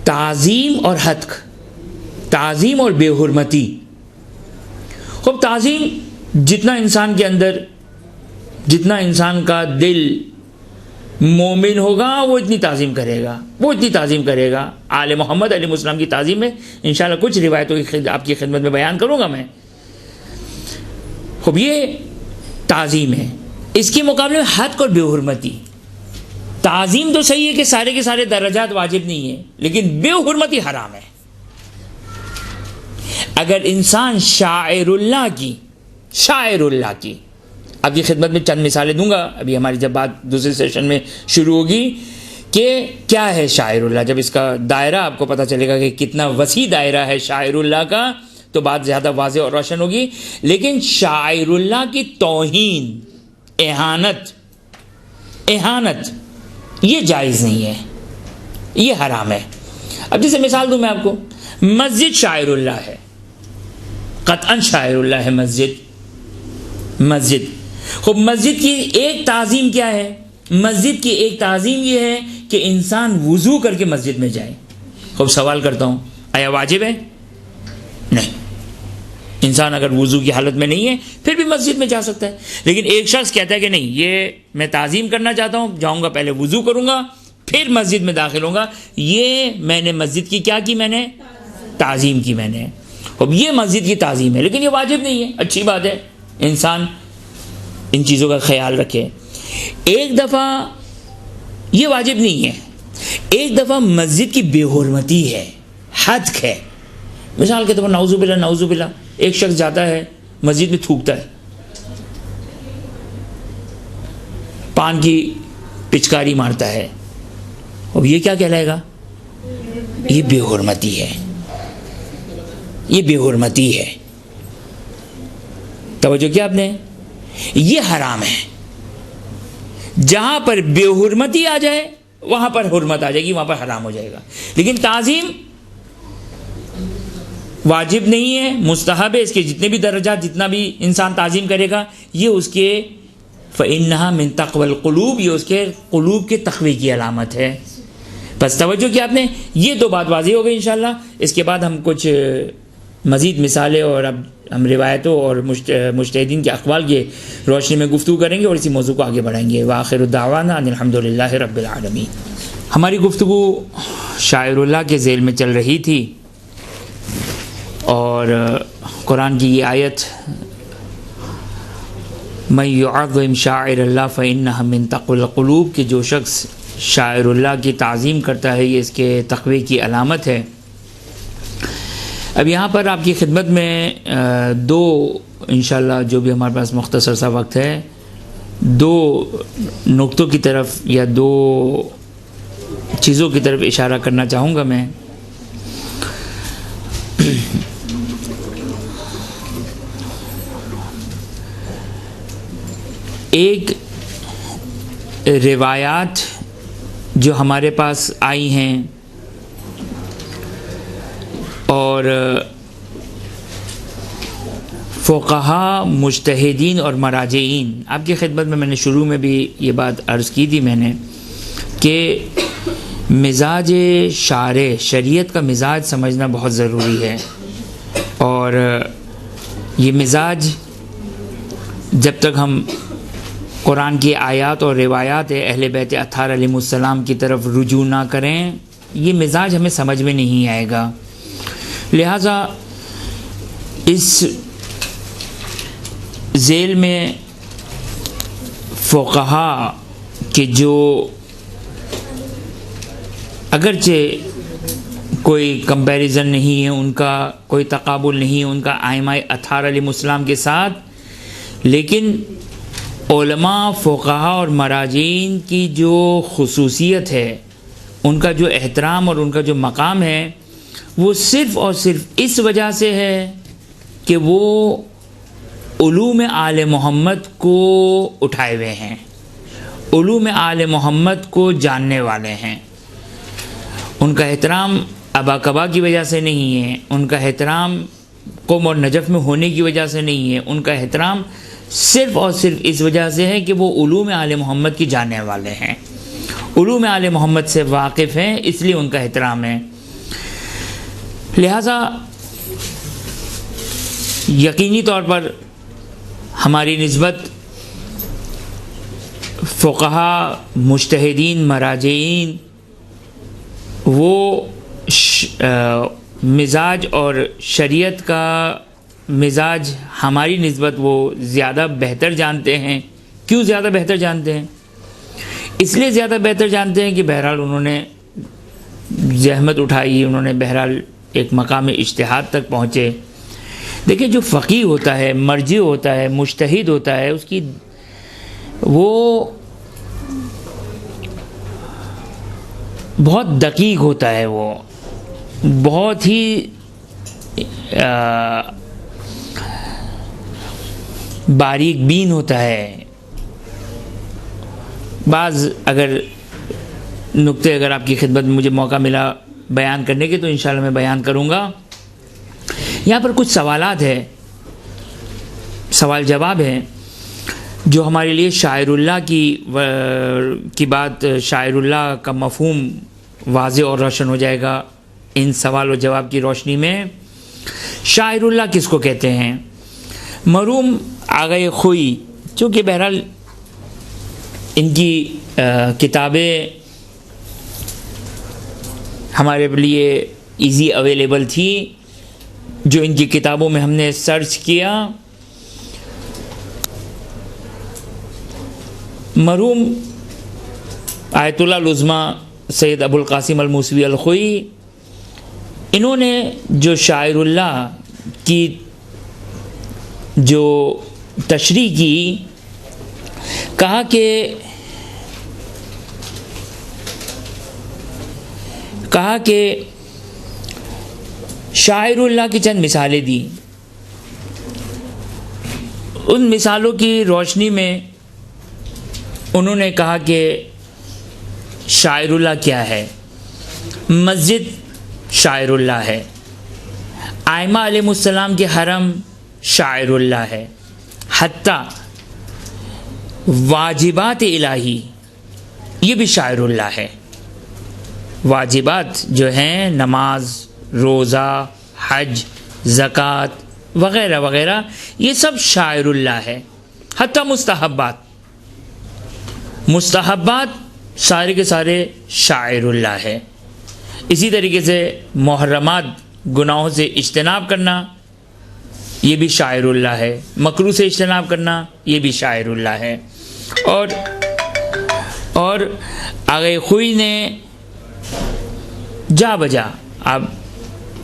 تعظیم اور حتک، تعظیم اور بے حرمتی۔ خوب تعظیم جتنا انسان کے اندر، جتنا انسان کا دل مومن ہوگا وہ اتنی تعظیم کرے گا، وہ اتنی تعظیم کرے گا۔ آل محمد علیہ السلام کی تعظیم میں انشاءاللہ کچھ روایتوں کی آپ کی خدمت میں بیان کروں گا میں۔ خوب یہ تعظیم ہے، اس کے مقابلے میں حد اور بے حرمتی۔ تعظیم تو صحیح ہے کہ سارے کے سارے درجات واجب نہیں ہیں، لیکن بے حرمتی حرام ہے۔ اگر انسان شاعر اللہ کی آپ کی خدمت میں چند مثالیں دوں گا، ابھی ہماری جب بات دوسرے سیشن میں شروع ہوگی کہ کیا ہے شاعر اللہ، جب اس کا دائرہ آپ کو پتہ چلے گا کہ کتنا وسیع دائرہ ہے شاعر اللہ کا، تو بات زیادہ واضح اور روشن ہوگی۔ لیکن شاعر اللہ کی توہین، اہانت یہ جائز نہیں ہے، یہ حرام ہے۔ اب جیسے مثال دوں میں آپ کو، مسجد شاعر اللہ ہے، قطعاً شاعر اللہ ہے مسجد۔ خوب مسجد کی ایک تعظیم کیا ہے؟ مسجد کی ایک تعظیم یہ ہے کہ انسان وضو کر کے مسجد میں جائے۔ خوب سوال کرتا ہوں، آیا واجب ہے؟ نہیں، انسان اگر وضو کی حالت میں نہیں ہے پھر بھی مسجد میں جا سکتا ہے. لیکن ایک شخص کہتا ہے کہ نہیں، یہ میں تعظیم کرنا چاہتا ہوں، جاؤں گا پہلے وضو کروں گا پھر مسجد میں داخل ہوں گا، یہ میں نے مسجد کی کیا کی، میں نے تعظیم کی. میں نے اب یہ مسجد کی تعظیم ہے، لیکن یہ واجب نہیں ہے. اچھی بات ہے، انسان ان چیزوں کا خیال رکھے. ایک دفعہ یہ واجب نہیں ہے، ایک دفعہ مسجد کی بے حرمتی ہے، حد ہے. مثال کے طور پر نعوذ باللہ ایک شخص جاتا ہے مسجد میں تھوکتا ہے، پان کی پچکاری مارتا ہے، اب یہ کیا کہلائے گا؟ یہ بے حرمتی ہے، یہ بے حرمتی ہے. توجہ کیا آپ نے؟ یہ حرام ہے. جہاں پر بے حرمتی آ جائے وہاں پر حرمت آ جائے گی، وہاں پر حرام ہو جائے گا. لیکن تعظیم واجب نہیں ہے، مستحب ہے. اس کے جتنے بھی درجات، جتنا بھی انسان تعظیم کرے گا، یہ اس کے فَإِنَّهَا مِن تَقْوَى الْقُلُوبِ، یہ اس کے قلوب کے تقوی کی علامت ہے. بس توجہ کیا آپ نے؟ یہ تو بات واضح ہو گئی انشاءاللہ. اس کے بعد ہم کچھ مزید مثالیں اور اب ہم روایتوں اور مجتہدین کے اقوال کی روشنی میں گفتگو کریں گے اور اسی موضوع کو آگے بڑھائیں گے. وآخر دعوانا ان الحمدللہ رب العالمین. ہماری گفتگو شاعر اللہ کے ذیل میں چل رہی تھی اور قرآن کی یہ آیت من یعظم شاعر اللہ فإنها من تقوی القلوب، کہ جو شخص شاعر اللہ کی تعظیم کرتا ہے یہ اس کے تقوی کی علامت ہے. اب یہاں پر آپ کی خدمت میں دو انشاءاللہ جو بھی ہمارے پاس مختصر سا وقت ہے، دو نقطوں کی طرف یا دو چیزوں کی طرف اشارہ کرنا چاہوں گا میں. ایک روایات جو ہمارے پاس آئی ہیں اور فقہا، مجتہدین اور مراجعین، آپ کی خدمت میں نے شروع میں بھی یہ بات عرض کی تھی میں نے کہ مزاج شارع، شریعت کا مزاج سمجھنا بہت ضروری ہے. اور یہ مزاج جب تک ہم قرآن کی آیات اور روایات اہل بیت اطہار علیہ السلام کی طرف رجوع نہ کریں، یہ مزاج ہمیں سمجھ میں نہیں آئے گا. لہٰذا اس ذیل میں فقہا کہ جو اگرچہ کوئی کمپیریزن نہیں ہے، ان کا کوئی تقابل نہیں ہے ان کا ائمہ اطہار علیہ السلام کے ساتھ، لیکن علماء، فقہا اور مراجعین کی جو خصوصیت ہے، ان کا جو احترام اور ان کا جو مقام ہے، وہ صرف اور صرف اس وجہ سے ہے کہ وہ علوم آل محمد کو اٹھائے ہوئے ہیں، علوم آل محمد کو جاننے والے ہیں. ان کا احترام ابا کبا کی وجہ سے نہیں ہے، ان کا احترام قوم اور نجف میں ہونے کی وجہ سے نہیں ہے، ان کا احترام صرف اور صرف اس وجہ سے ہے کہ وہ علوم آل محمد کی جاننے والے ہیں، علوم آل محمد سے واقف ہیں، اس لیے ان کا احترام ہے. لہٰذا یقینی طور پر ہماری نسبت فقہا، مجتہدین، مراجعین، وہ مزاج اور شریعت کا مزاج ہماری نسبت وہ زیادہ بہتر جانتے ہیں. کیوں زیادہ بہتر جانتے ہیں؟ اس لیے زیادہ بہتر جانتے ہیں کہ بہرحال انہوں نے زحمت اٹھائی، انہوں نے بہرحال ایک مقام اجتہاد تک پہنچے. دیکھیں جو فقیہ ہوتا ہے، مرجع ہوتا ہے، مجتہد ہوتا ہے، اس کی وہ بہت دقیق ہوتا ہے، وہ بہت ہی باریک بین ہوتا ہے. بعض اگر نقطے اگر آپ کی خدمت میں مجھے موقع ملا بیان کرنے کے تو انشاءاللہ میں بیان کروں گا. یہاں پر کچھ سوالات ہیں، سوال جواب ہیں جو ہمارے لیے شاعر اللہ کی بات، شاعر اللہ کا مفہوم واضح اور روشن ہو جائے گا ان سوال و جواب کی روشنی میں. شاعر اللہ کس کو کہتے ہیں؟ مرحوم آغا خوئی، چونکہ بہرحال ان کی کتابیں ہمارے لیے ایزی اویلیبل تھی، جو ان کی کتابوں میں ہم نے سرچ کیا، مرحوم آیت اللہ العظمیٰ سید ابو القاسم الموسوی الخوئی، انہوں نے جو شاعر اللہ کی جو تشریح کی، کہا کہ شاعر اللہ کی چند مثالیں دی، ان مثالوں کی روشنی میں انہوں نے کہا کہ شاعر اللہ کیا ہے۔ مسجد شاعر اللہ ہے، ائمہ علیہ السلام کے حرم شاعر اللہ ہے، حتیٰ واجبات الہی یہ بھی شاعر اللہ ہے۔ واجبات جو ہیں نماز، روزہ، حج، زکوٰۃ وغیرہ وغیرہ، یہ سب شاعر اللہ ہے۔ حتیٰ مستحبات سارے کے سارے شاعر اللہ ہے۔ اسی طریقے سے محرمات، گناہوں سے اجتناب کرنا، یہ بھی شاعر اللہ ہے۔ مکروہ سے اجتناب کرنا، یہ بھی شاعر اللہ ہے۔ اور آغا خوئی نے جا بجا، اب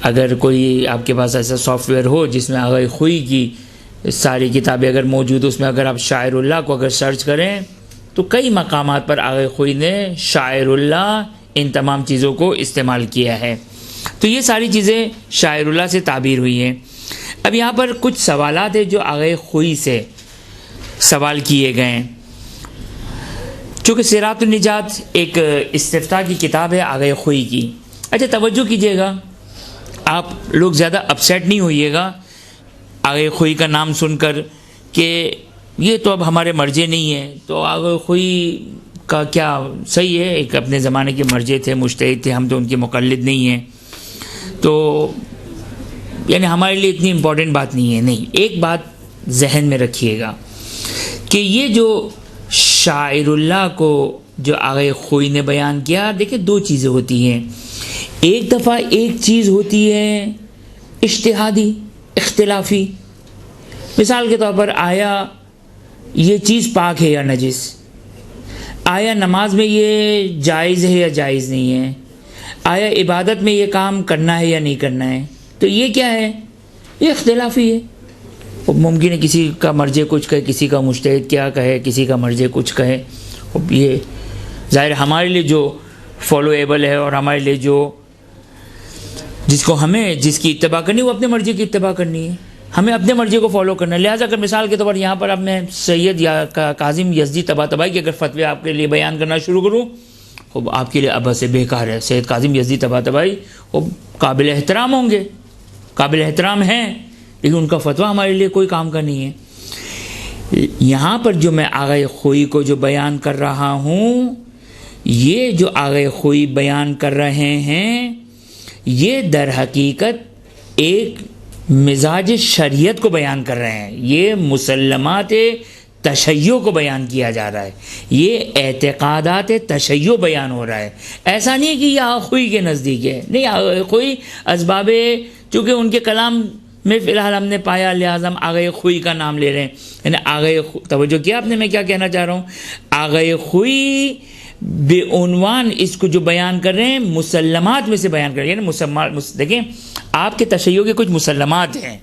اگر کوئی آپ کے پاس ایسا سافٹ ویئر ہو جس میں آغا خوئی کی ساری کتابیں اگر موجود ہو، اس میں اگر آپ شاعر اللہ کو اگر سرچ کریں تو کئی مقامات پر آغا خوئی نے شاعر اللہ ان تمام چیزوں کو استعمال کیا ہے۔ تو یہ ساری چیزیں شاعر اللہ سے تعبیر ہوئی ہیں۔ اب یہاں پر کچھ سوالات ہیں جو آغا خوئی سے سوال کیے گئے ہیں۔ چونکہ صراط النجات ایک استفتاء کی کتاب ہے آغا خوئی کی۔ اچھا توجہ کیجئے گا، آپ لوگ زیادہ اپسیٹ نہیں ہوئیے گا آغا خوئی کا نام سن کر کہ یہ تو اب ہمارے مرجع نہیں ہے۔ تو آغا خوئی کا کیا صحیح ہے، ایک اپنے زمانے کے مرجع تھے، مجتہد تھے، ہم تو ان کے مقلد نہیں ہیں، تو یعنی ہمارے لیے اتنی امپورٹنٹ بات نہیں ہے۔ نہیں، ایک بات ذہن میں رکھیے گا کہ یہ جو شاعر اللہ کو جو آغا خوئی نے بیان کیا، دیکھیں دو چیزیں ہوتی ہیں۔ ایک دفعہ ایک چیز ہوتی ہے اجتہادی، اختلافی، مثال کے طور پر آیا یہ چیز پاک ہے یا نجس، آیا نماز میں یہ جائز ہے یا جائز نہیں ہے، آیا عبادت میں یہ کام کرنا ہے یا نہیں کرنا ہے، تو یہ کیا ہے، یہ اختلافی ہے۔ ممکن ہے کسی کا مرجع کچھ کہے، کسی کا مجتہد کیا کہے، کسی کا مرجع کچھ کہے، یہ ظاہر ہمارے لیے جو فالویبل ہے اور ہمارے لیے جو جس کی اتباع کرنی ہے وہ اپنے مرجع کی اتباع کرنی ہے، ہمیں اپنے مرجع کو فالو کرنا ہے۔ لہٰذا اگر مثال کے طور پر یہاں پر اب میں سید یا کاظم یزدی طباطبائی کے اگر فتوے آپ کے لیے بیان کرنا شروع کروں، وہ آپ کے لیے اب سے بیکار ہے۔ سید کاظم یزدی طباطبائی وہ قابل احترام ہوں گے، قابل احترام ہیں، لیکن ان کا فتویٰ ہمارے لیے کوئی کام کا نہیں ہے۔ یہاں پر جو میں آغا خوئی کو جو بیان کر رہا ہوں، یہ جو آغا خوئی بیان کر رہے ہیں، یہ در حقیقت ایک مزاج شریعت کو بیان کر رہے ہیں، یہ مسلمات تشیع کو بیان کیا جا رہا ہے، یہ اعتقادات تشیع بیان ہو رہا ہے۔ ایسا نہیں کہ یہ آغا خوئی کے نزدیک ہے، نہیں، آغا خوئی اسباب، چونکہ ان کے کلام میں فی الحال ہم نے پایا، لہٰذا ہم آغا خوئی کا نام لے رہے ہیں۔ یعنی توجہ کیا آپ نے، میں کیا کہنا چاہ رہا ہوں، آغا خوئی بے عنوان اس کو جو بیان کر رہے ہیں مسلمات میں سے بیان کر رہے ہیں، یعنی دیکھیں آپ کے تشیع کے کچھ مسلمات ہیں،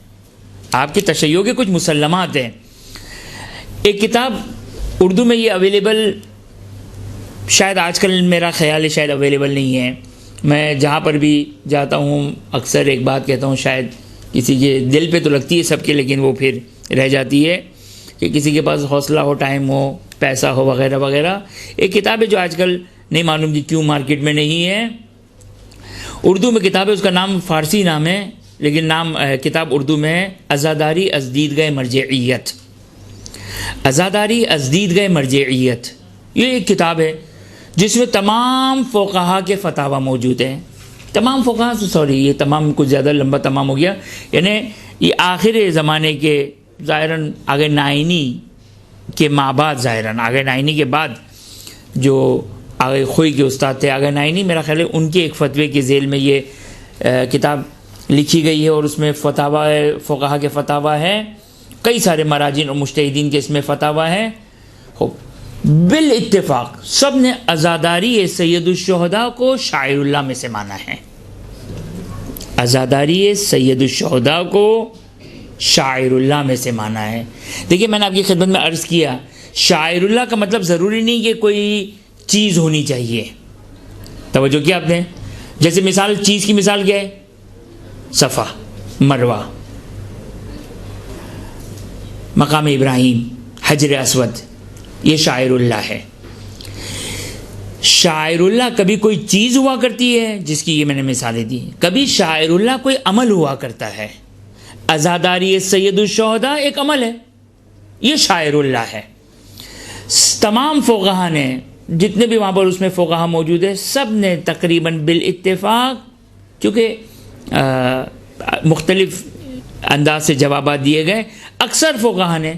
آپ کے تشیع کے کچھ مسلمات ہیں۔ ایک کتاب اردو میں یہ اویلیبل، شاید آج کل میرا خیال ہے شاید اویلیبل نہیں ہے، میں جہاں پر بھی جاتا ہوں اکثر ایک بات کہتا ہوں، شاید کسی کے دل پہ تو لگتی ہے سب کے، لیکن وہ پھر رہ جاتی ہے کہ کسی کے پاس حوصلہ ہو، ٹائم ہو، پیسہ ہو وغیرہ وغیرہ۔ ایک کتاب ہے جو آج کل نہیں معلوم کہ کیوں مارکیٹ میں نہیں ہے، اردو میں کتاب ہے، اس کا نام فارسی نام ہے لیکن کتاب اردو میں ہے عزاداری از دیدگاہ مرجعیت۔ عزاداری از دیدگاہ مرجعیت، یہ ایک کتاب ہے جس میں تمام فقہا کے فتاوی موجود ہیں، تمام فقہا، سوری یہ تمام کچھ زیادہ لمبا تمام ہو گیا، یعنی یہ آخر زمانے کے ظاہراً آگے نائنی کے ماں بعد، ظاہراً آگے نائنی کے بعد جو آگے خوئی کے استاد تھے آگے نائنی، میرا خیال ہے ان کے ایک فتوے کے ذیل میں یہ کتاب لکھی گئی ہے، اور اس میں فتاوا ہے، فقہا کے فتاوا ہے، کئی سارے مراجین اور مجتہدین کے اس میں فتاوا ہے۔ بالاتفاق سب نے عزاداری سید الشہداء کو شاعر اللہ میں سے مانا ہے، عزاداری سید الشہداء کو شاعر اللہ میں سے مانا ہے۔ دیکھیے میں نے آپ کی خدمت میں عرض کیا، شاعر اللہ کا مطلب ضروری نہیں کہ کوئی چیز ہونی چاہیے، توجہ کیا آپ نے؟ جیسے مثال، چیز کی مثال کیا ہے؟ صفا، مروہ، مقام ابراہیم، حجر اسود، یہ شاعر اللہ ہے۔ شاعر اللہ کبھی کوئی چیز ہوا کرتی ہے جس کی یہ میں نے مثالیں دی، کبھی شاعر اللہ کوئی عمل ہوا کرتا ہے۔ عزاداری سید الشہداء ایک عمل ہے، یہ شاعر اللہ ہے۔ تمام فقہا نے، جتنے بھی وہاں پر اس میں فقہا موجود ہے، سب نے تقریباً بالاتفاق، چونکہ مختلف انداز سے جوابات دیے گئے، اکثر فقہا نے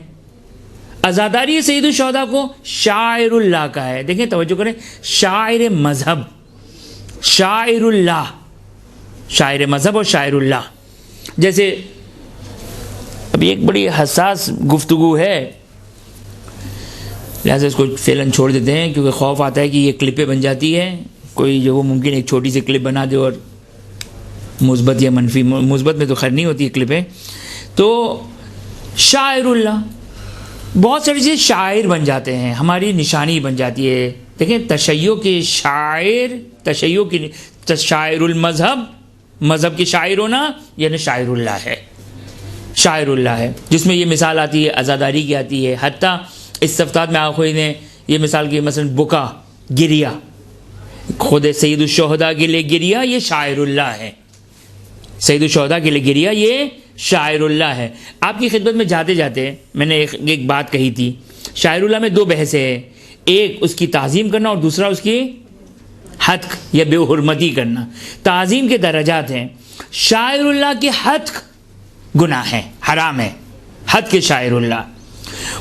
عزاداری سید الشہداء کو شاعر اللہ کا ہے۔ دیکھیں توجہ کریں، شاعر مذہب، شاعر اللہ، شاعر مذہب اور شاعر اللہ۔ جیسے ابھی ایک بڑی حساس گفتگو ہے، لہٰذا اس کو فعلاً چھوڑ دیتے ہیں، کیونکہ خوف آتا ہے کہ یہ کلپیں بن جاتی ہے، کوئی جو وہ ممکن ایک چھوٹی سی کلپ بنا دے اور مثبت یا منفی، مثبت میں تو خیر نہیں ہوتی کلپیں۔ تو شاعر اللہ، بہت ساری چیزیں شاعر بن جاتے ہیں، ہماری نشانی بن جاتی ہے۔ دیکھیں تشیع کے شاعر، تشیع کی شاعر المذہب، مذہب کے شاعر ہونا یعنی شاعر اللہ ہے، شاعر اللہ ہے، جس میں یہ مثال آتی ہے عزاداری کی آتی ہے۔ حتیٰ استفتاد میں آخوئی نے یہ مثال کی، مثلا بکا، گریا، خود سید الشہداء کے لیے گریا یہ شاعر اللہ ہے، سید الشہداء کے لیے گریا یہ شاعر اللہ ہے۔ آپ کی خدمت میں جاتے جاتے میں نے ایک بات کہی تھی، شاعر اللہ میں دو بحثیں ہیں، ایک اس کی تعظیم کرنا اور دوسرا اس کی حتق یا بے حرمتی کرنا۔ تعظیم کے درجات ہیں، شاعر اللہ کی حتق گناہ ہے، حرام ہے، حد کے شاعر اللہ،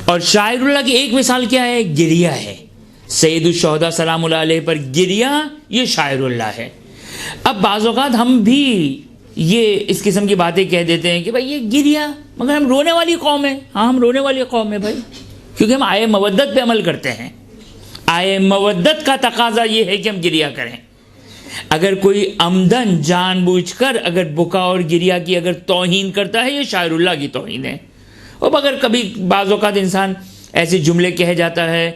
اور شاعر اللہ کی ایک مثال کیا ہے؟ گریہ ہے، سید الشہداء سلام اللہ علیہ پر گریہ یہ شاعر اللہ ہے۔ اب بعض اوقات ہم بھی یہ اس قسم کی باتیں کہہ دیتے ہیں کہ بھائی یہ گریہ، مگر ہم رونے والی قوم ہے۔ ہاں ہم رونے والی قوم ہے بھائی، کیونکہ ہم آئے مودت پہ عمل کرتے ہیں، آئے مودت کا تقاضا یہ ہے کہ ہم گریہ کریں۔ اگر کوئی عمدن جان بوجھ کر اگر بکا اور گریہ کی اگر توہین کرتا ہے، یہ شاعر اللہ کی توہین ہے۔ اور اگر کبھی بعض اوقات انسان ایسے جملے کہہ جاتا ہے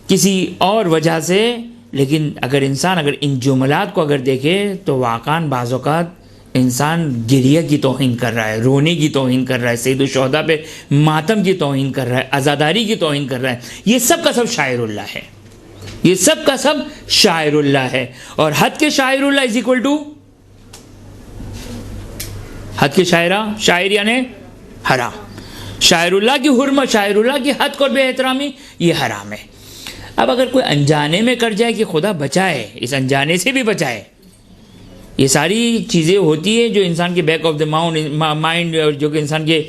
کسی اور وجہ سے، لیکن اگر انسان اگر ان جملات کو اگر دیکھے تو واقعاً بعض اوقات انسان گریہ کی توہین کر رہا ہے، رونے کی توہین کر رہا ہے، سید الشہداء پہ ماتم کی توہین کر رہا ہے، عزاداری کی توہین کر رہا ہے۔ یہ سب کا سب شاعر اللہ ہے، یہ سب کا سب شاعر اللہ ہے۔ اور حد کے شاعر اللہ از اکول ٹو حد کے شاعرہ، شاعر یعنی حرام، شاعر اللہ کی حرمت، شاعر اللہ کی حد اور بے احترامی یہ حرام ہے۔ اب اگر کوئی انجانے میں کر جائے کہ خدا بچائے، اس انجانے سے بھی بچائے، یہ ساری چیزیں ہوتی ہیں جو انسان کے بیک آف دا مائنڈ اور جو کہ انسان کے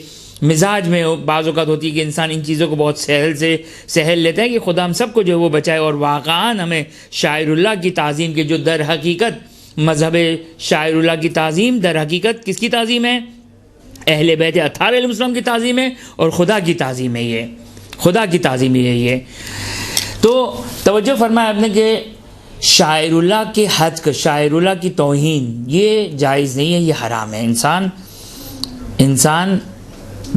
مزاج میں بعض اوقات ہوتی ہے کہ انسان ان چیزوں کو بہت سہل لیتا ہے کہ خدا ہم سب کو جو ہے وہ بچائے۔ اور واقعاً ہمیں شاعر اللہ کی تعظیم کے جو در حقیقت مذہب شاعر اللہ کی تعظیم در حقیقت کس کی تعظیم ہے؟ اہل بیت اطہار علیہ السلام کی تعظیم ہے، اور خدا کی تعظیم ہے، یہ خدا کی تعظیم ہے یہ۔ تو توجہ فرمایا آپ نے کہ شاعر اللہ کے حد، شاعر اللہ کی توہین یہ جائز نہیں ہے، یہ حرام ہے۔ انسان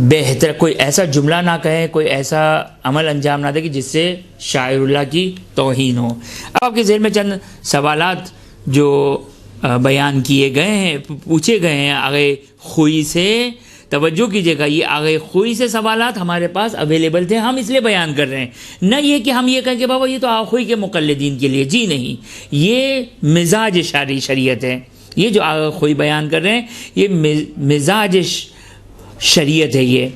بہتر کوئی ایسا جملہ نہ کہے، کوئی ایسا عمل انجام نہ دے کہ جس سے شاعر اللہ کی توہین ہو۔ اب آپ کے ذہن میں چند سوالات جو بیان کیے گئے ہیں، پوچھے گئے ہیں آگے خوئی سے، توجہ کیجیے گا، یہ آگے خوئی سے سوالات ہمارے پاس اویلیبل تھے، ہم اس لیے بیان کر رہے ہیں، نہ یہ کہ ہم یہ کہیں کہ بابا یہ تو آخوئی کے مقلدین کے لیے، جی نہیں، یہ مزاج شریعت ہے، یہ جو آخوئی بیان کر رہے ہیں یہ مزاج شریعت ہے۔ یہ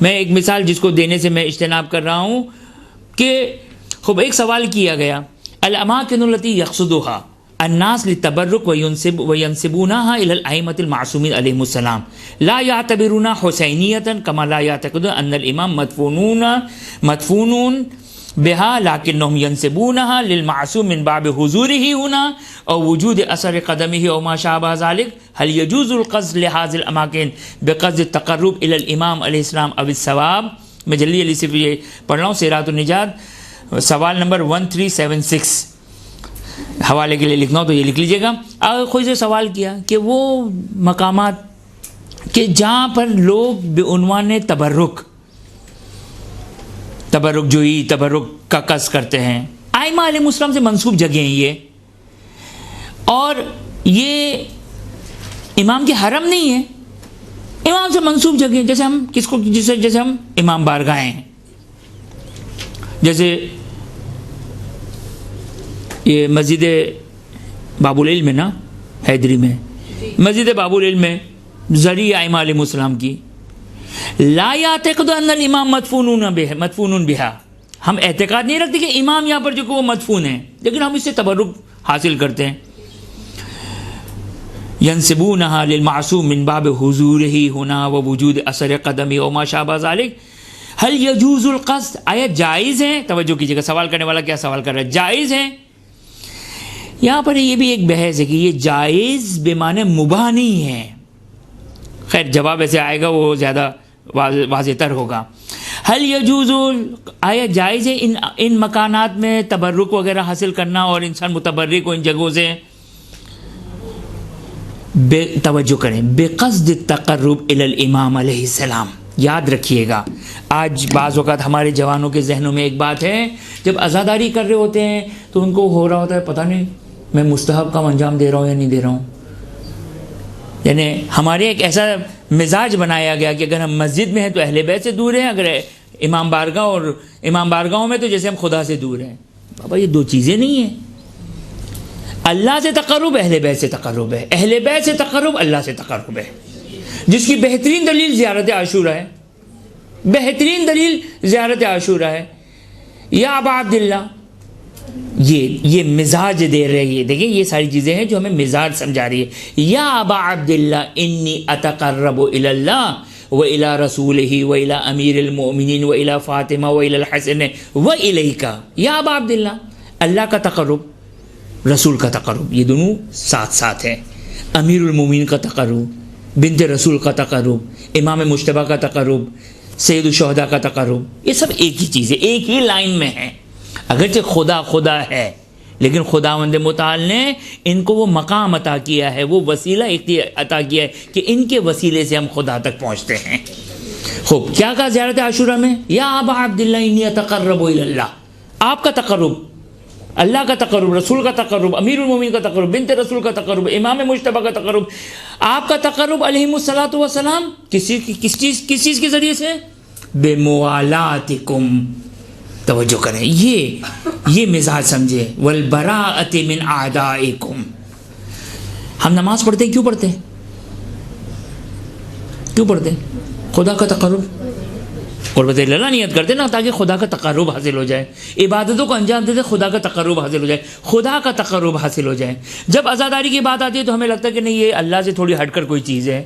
میں ایک مثال جس کو دینے سے میں اجتناب کر رہا ہوں کہ خوب ایک سوال کیا گیا، الاماکن التی یقصدها، الناس للتبرک وینسبونها الى الائمة المعصومین علیہم السلام لا یعتبرون حسینیتا کما لا یعتقدون ان الامام مدفون بها لكنهم ينسبونها للمعصوم من باب حضوره هنا او وجود اثر قدمه او ما شابه ذلك. هل يجوز القصد لهذه الاماكن بقصد التقرب الى الامام علیہ السلام او الثواب؟ میں جلدی جلدی صرف یہ پڑھ رہا ہوں سیرات النجات سوال نمبر 1376 حوالے کے لیے لکھنا ہو تو یہ لکھ لیجیے گا. اگر کوئی سے سوال کیا کہ وہ مقامات کہ جہاں پر لوگ بعنوان تبرک جوئی تبرک کا قصد کرتے ہیں، ائمہ علیہ السلام سے منسوب جگہیں ہیں یہ، اور یہ امام کے حرم نہیں ہے، امام سے منسوب جگہیں. جیسے ہم کس کو جیسے ہم امام بارگاہیں ہیں، جیسے یہ مسجد باب العلم ہے نا حیدری میں، مسجد باب العلم میں ذریعہ ائمہ علیہ السلام کی لا یعتقد ان الامام مدفون بها، ہم اعتقاد نہیں رکھتے کہ امام یہاں پر جو کہ وہ مدفون ہے، لیکن ہم اس سے تبرک حاصل کرتے ہیں. ینسبونها للمعصوم من باب حضوره هنا ووجود اثر قدمه وما شابه ذلك. هل يجوز القصد، آیا جائز ہے؟ توجہ کیجیے گا، سوال کرنے والا کیا سوال کر رہا ہے، جائز ہے. یہاں پر یہ بھی ایک بحث ہے کہ یہ جائز بمعنی مباح نہیں ہے. خیر جواب ایسے آئے گا وہ زیادہ واضح تر ہوگا. حل یجوز، آیا جائز ہے ان مکانات میں تبرک وغیرہ حاصل کرنا اور انسان متبرک ہو ان جگہوں سے؟ توجہ کریں، بقصد التقرب الی الامام علیہ السلام. یاد رکھیے گا، آج بعض اوقات ہمارے جوانوں کے ذہنوں میں ایک بات ہے، جب عزاداری کر رہے ہوتے ہیں تو ان کو ہو رہا ہوتا ہے پتہ نہیں میں مستحب کا انجام دے رہا ہوں یا نہیں دے رہا ہوں. یعنی ہمارے ایک ایسا مزاج بنایا گیا کہ اگر ہم مسجد میں ہیں تو اہل بیت سے دور ہیں، اگر امام بارگاہ اور امام بارگاہوں میں تو جیسے ہم خدا سے دور ہیں. بابا یہ دو چیزیں نہیں ہیں. اللہ سے تقرب اہل بیت سے تقرب ہے، اہل بیت سے تقرب اللہ سے تقرب ہے، جس کی بہترین دلیل زیارت عاشورہ ہے. بہترین دلیل زیارت عاشورہ ہے. یا ابا عبداللہ، یہ مزاج دے رہی ہے. دیکھیں یہ ساری چیزیں ہیں جو ہمیں مزاج سمجھا رہی ہے. یا ابا عبداللہ انی اتقرب الی اللہ و الی رسولہ و الی امیر المؤمنین و الی فاطمہ و الی الحسن و الیک. یا ابا عبداللہ، اللہ کا تقرب، رسول کا تقرب، یہ دونوں ساتھ ساتھ ہیں. امیر المؤمنین کا تقرب، بنت رسول کا تقرب، امام مجتبیٰ کا تقرب، سید الشہداء کا تقرب، یہ سب ایک ہی چیز ہے، ایک ہی لائن میں ہیں. اگرچہ خدا ہے، لیکن خداوند متعال نے ان کو وہ مقام عطا کیا ہے، وہ وسیلہ عطا کیا ہے کہ ان کے وسیلے سے ہم خدا تک پہنچتے ہیں. خوب، کیا کہا زیارت عاشورہ میں؟ یا ابا عبداللہ انی اتقرب الی اللہ. آپ کا تقرب، اللہ کا تقرب، رسول کا تقرب، امیر المومنین کا تقرب، بنت رسول کا تقرب، امام مجتبیٰ کا تقرب، آپ کا تقرب علیہم الصلاۃ والسلام کس چیز کے ذریعے سے؟ بموالاتکم. توجہ کریں، یہ مزاج سمجھے. والبراءۃ من اعدائکم. ہم نماز پڑھتے ہیں، کیوں پڑھتے ہیں؟ خدا کا تقرب، قربت اللہ نیت کرتے نا تاکہ خدا کا تقرب حاصل ہو جائے. عبادتوں کو انجام دیتے خدا کا تقرب حاصل ہو جائے، خدا کا تقرب حاصل ہو جائے. جب عزاداری کی بات آتی ہے تو ہمیں لگتا ہے کہ نہیں یہ اللہ سے تھوڑی ہٹ کر کوئی چیز ہے.